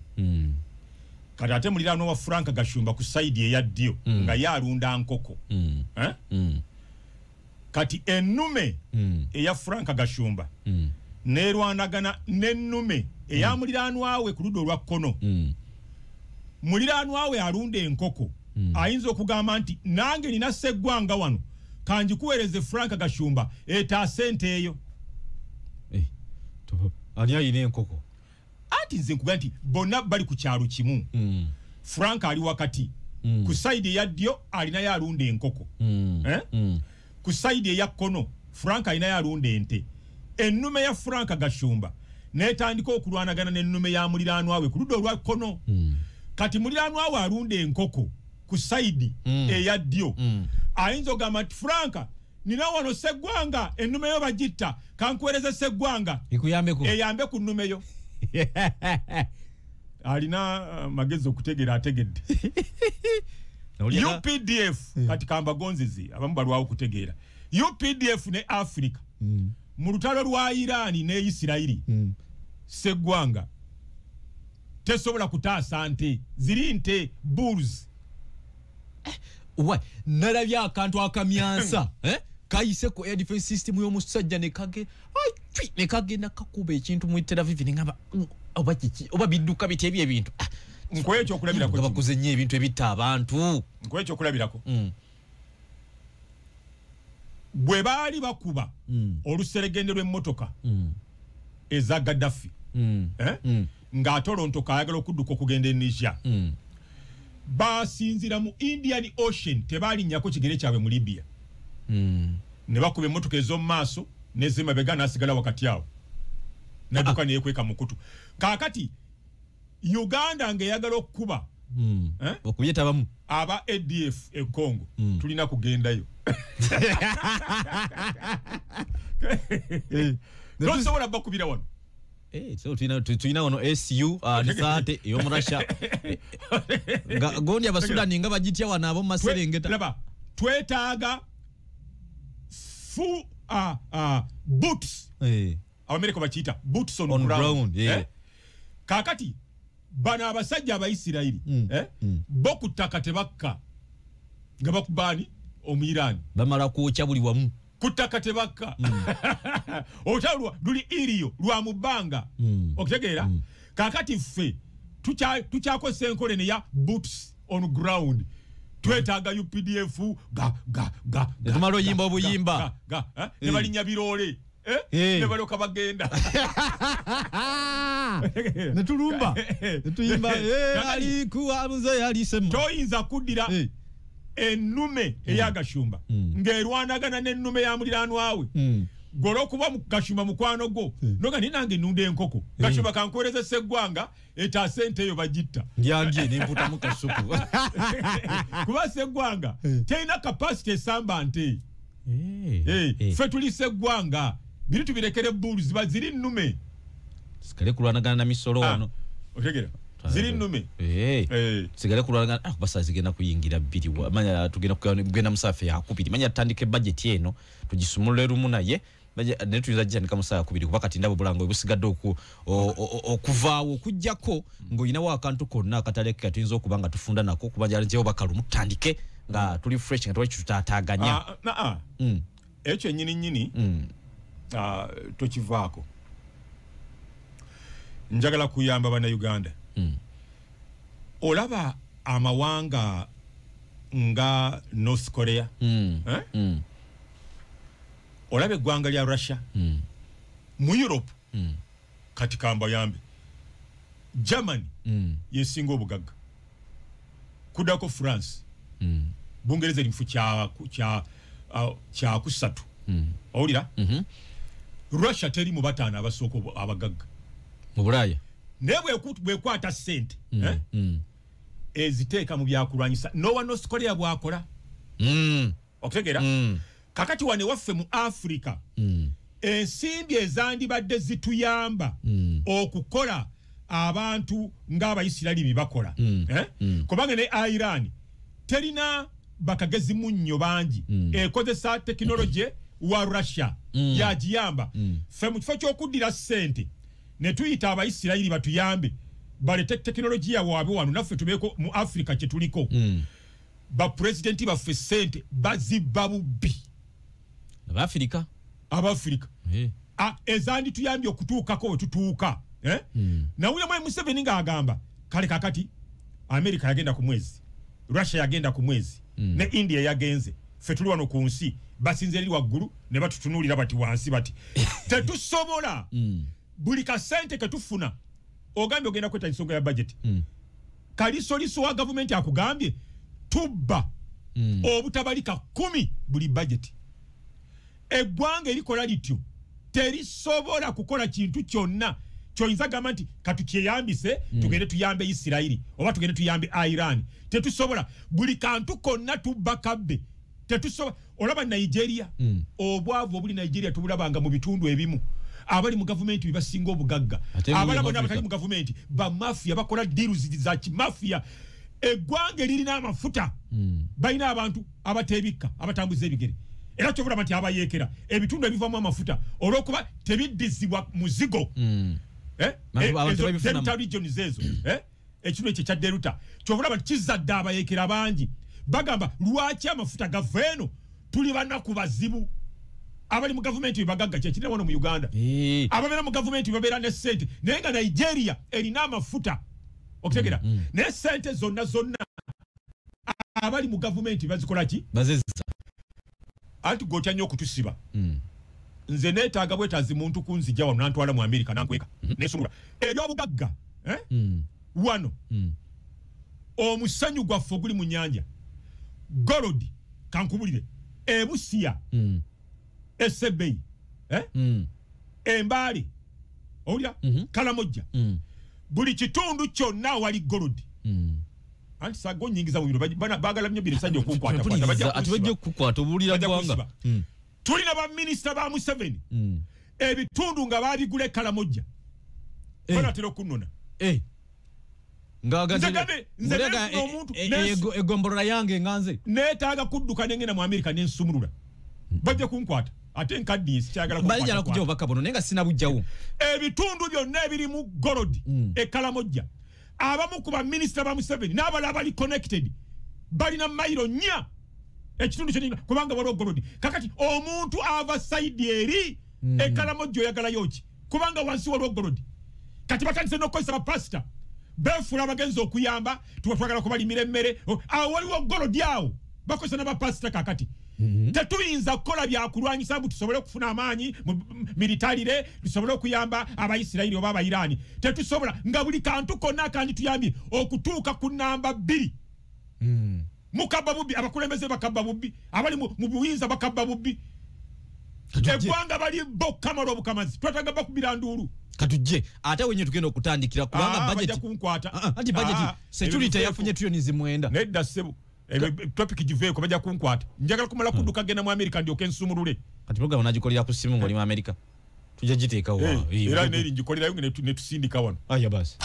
Speaker 1: kati ate muliranwa wa Frank Agashumba ku side ya ddyo nga yalunda nkoko kati ennume eya Frank Agashumba nerwanagana nennume eya muliranwa we ku luddo lwa kono muliranwa we alunda enkoko ayinza okugamba nti nange nina Sseggwanga wano kanji kuwereze Frank Agashumba eta sente eyo
Speaker 2: ani ayina enkoko
Speaker 1: ati nze nkugamba nti bonna bali ku kyalo kimu Frank ali wakati ku side ya ddyo alina yalunda enkoko ku side ya kono Frank alina yalunda ente ennume ya Frank Agashumba netandika okulwanagana n'ennume ya muliranwa we ku luddo lwa kono kati muliranwa we alunda enkoko ku side eya ddyo ayinza ogamba nti Frank nina wano Sseggwanga ennume yo bagitta kankuwereze Sseggwanga
Speaker 2: ikuyambeko
Speaker 1: eyambe ku nnume yo alina magezi okutegera ategedde UPDF kati kamba gonzizi abamu balwawo kutegeera UPDF ne Africa mu lutalo lwa Iran ne Isiraeli Sseggwanga tesobola kutaasa nte ziri nte bulls
Speaker 2: nalabya akantu akamyansa kayise ku air defense system y'omusajja ne kagenda kakuba ekintu mu Tel Aviv ngamba oba bidduka biti ebintu
Speaker 1: nkoye ekyokulabirako
Speaker 2: bakoze nnyo ebintu ebitta abantu
Speaker 1: nkoye ekyokulabirako bwe baali bakuba oluseregende lw'emmotoka eza Gaddafi ng'atolontoka ayagala okudduka okugenda e Niger basinzira mu Indian Ocean tebalinnyako kigere kyabwe mu Libya ne bakuba emmotoka ez'omu maaso n'ez'emabega n'asigala wakati awo n'adduka neyekweka mu kutu kaakati Uganda ng'eyagala okukuba
Speaker 2: okuyetabamu
Speaker 1: aba ADF e Congo tulina kugendayo tosobola bakubira wano
Speaker 2: so tulina wano SU nisate ey'omurasha gondi abasudani nga bagitya wano abo mu Maserengeta
Speaker 1: laba twetaaga boots Abamerika bakiyita boots on ground kakati bana abasajja Abayisirayiri bo ku ttaka tebakka nga bakubani omuyirani
Speaker 2: bamala kwokya buli wamu
Speaker 1: ku ttaka tebakka olutalo luli iriyo lwa mu bbanga okutegeera kakati ffe tukyakozesa enkolene ya boots on ground twetaaga UPDF
Speaker 2: tumala oyimba obuyimba
Speaker 1: ne balinnya biroole ne balyoka bagenda
Speaker 2: netulumba netuyimba alikuwa muze yalisema
Speaker 1: toyinza kuddira ennume ey'Agashumba ng'erwanagana n'ennume ya muliranwa we golo okuba mu Gashumba mukwano gwo noga ninange nnunda enkoko Gashumba kankuwereze Sseggwanga eta sente eyo bagitta
Speaker 2: ndyandye nemputa mu kasuku
Speaker 1: kuba Sseggwanga terina capacity esamba nte ffe tuli Sseggwanga biri tubirekere bulls ziba ziri nnume
Speaker 2: sikale kulwanagana na misolo wano
Speaker 1: otegera ziri nnume
Speaker 2: sigale kulwanagana basa zigenda kuyingira bbiri manya tugenda kugenda musafe yakubiri manya tutandike budget eno tugisumulule lumu naye ne tuyiza jandika musafe yakubiri kuba kati ndabo bulango ebusigadde okuvaawo okujjako ng'oyinawo akantu konna akataleka tuyinza okuba nga tufunda nako kuba njewo bakalu mutandike nga tuli fresh nga tuwaki tutataaganya
Speaker 1: ekyo nyini tokivaako. Njagala kuyamba bana Uganda. Olaba amawanga nga North Korea, olaba eggwanga lya Russia, mu Europe kati kamba yambe Germany yesinga obugagga, kudako France, Bungereza limfu kya kusatu, owulira Russia teri mu bataano abasooka abagagga
Speaker 2: mu Bulaya,
Speaker 1: naye bwekwata ssente eziteeka mu byakulwanyisa nowa North Korea bwakola okutegeera. Kakati wane waffe mu Africa ensimbi ezandibadde zituyamba okukola abantu ng'Abayisirayiri bibakola, kubanga ne Iran terina bakagezi munnyo bangi, ekozesa tekinologi wa Russia yagiyamba. Ffe mu kifo ky'okuddira ssente ne tuyita Abayisirayiri batuyambe balete tekinologiya waabwe wano naffe tubeeko mu Africa kye tuliko. Bapulezidenti baffe ssente bazibba bubbi Abafirika ezandituyambye okutuukako we tutuuka. Nawulira Museveni ng'agamba kale kakati America yagenda ku mwezi, Russia yagenda ku mwezi, ne India yagenze, ffe tuli wano ku nsi basinze eri waggulu ne batutunuulira bati wansi bati tetusobola buli kasente ketufuna ogambye ogenda kweta ensonga ya budget. Kalisoliso wa government akugambye tubba obutabalika 10 buli budget. Eggwanga erikola lityo terisobola kukola kintu kyonna kyoyinza gamba nti katukyeyambise tugende tuyambe Isirayiri oba tugende tuyambe Iran. Tetusobola buli kantu konna tubba kabbe. Tetusobola. Olaba Nigeria, obwavu obuli Nigeria tubulabanga mu bitundu ebimu. Abali mu government bibasinga obugagga, abala bonna abatali mu government ba mafia bakola deals za kimafia. Eggwanga lirina amafuta, balina abantu abatebikka abatambuza ebigere, era kyobulaba nti abayekera ebitundu ebivamu amafuta olwokuba tebiddizibwa muzigo. Delta regions ezo, ekitundu ekyo kya Delta kyobulaba nti kizadde abayekera bangi. Bagamba lwaki amafuta gava eno, tuli banaku bazibu. Abali mu government bibagagga kye kirina wano mu Uganda, ababeera mu government babeera ne ssente, naye nga Nigeria erina amafuta okutegera naye ssente zonna abali mu government bazikola ki?
Speaker 2: Bazizisa.
Speaker 1: Anti gotya nnyo okutusiba. Nze neetaaga bwetaazi muntu kunzija wano nantwala mu America nankweka nesumula ebyobugagga wano omusanyu gwaffe oguli mu nnyanja gold kankubulire ebusiya Esebei, Embali, owulira Kalamojja, buli kitundu kyonna wali gold. Anti sago nyingiza mu biro bagala nnyo bire sajja okukwata
Speaker 2: atubajja okukwata obulira gwanga.
Speaker 1: Tulina ba minister ba Museveni ebitundu nga babigule Kalamojja bana tero kunona
Speaker 2: ngaga egomborola yange nganze
Speaker 1: neetaaga kudduka nengena mu America nensumulula bajja kunkwata ate nkaddi sikyagala
Speaker 2: kunkwata kujja obaka bono nenga sina bujjawo
Speaker 1: ebitundu byonna ebiri mu gold Kalamojja. Abamu ku ba minister ba Museveni n'abala bali connected balina mayiro nnya ekitundu kyenina kubanga waliwo gold. Kakati omuntu ava side eri Kalamojja oyagala yoki kubanga wansi waliwo gold. Kati batandise n'okozesa bapasita beefula abagenzi okuyamba twagala kubalimira emmere awo waliwo gold awo bakozesa n'abapasita. Kakati tetuyinza kukola byakulwanyisa mbu tusobole okufuna amaanyi militarire tusobole okuyamba Abayisirayiri oba Abayirani. Tetusobola nga buli kantu konna kandi tuyambye okutuuka ku namba 2 mukabba bubbi, abakulembeze bakabba bubbi, abali mu buyinza bakabba bubbi. Eggwanga bali bokamala obukamazi twetaga bakubira nduulu
Speaker 2: katujje ate wenye tugenda okutandikira kubanga budget anti budget security yafunye trillions 9
Speaker 1: nedda sebo topic giveeko bajja kunkwata njagala kumala kudduka genda mu America ndio kensumulule
Speaker 2: kati program nagikolera ku simu ngoli mu America tujja giteekawo
Speaker 1: era neri ngikolerayo ne tusindika wano
Speaker 2: aya basi.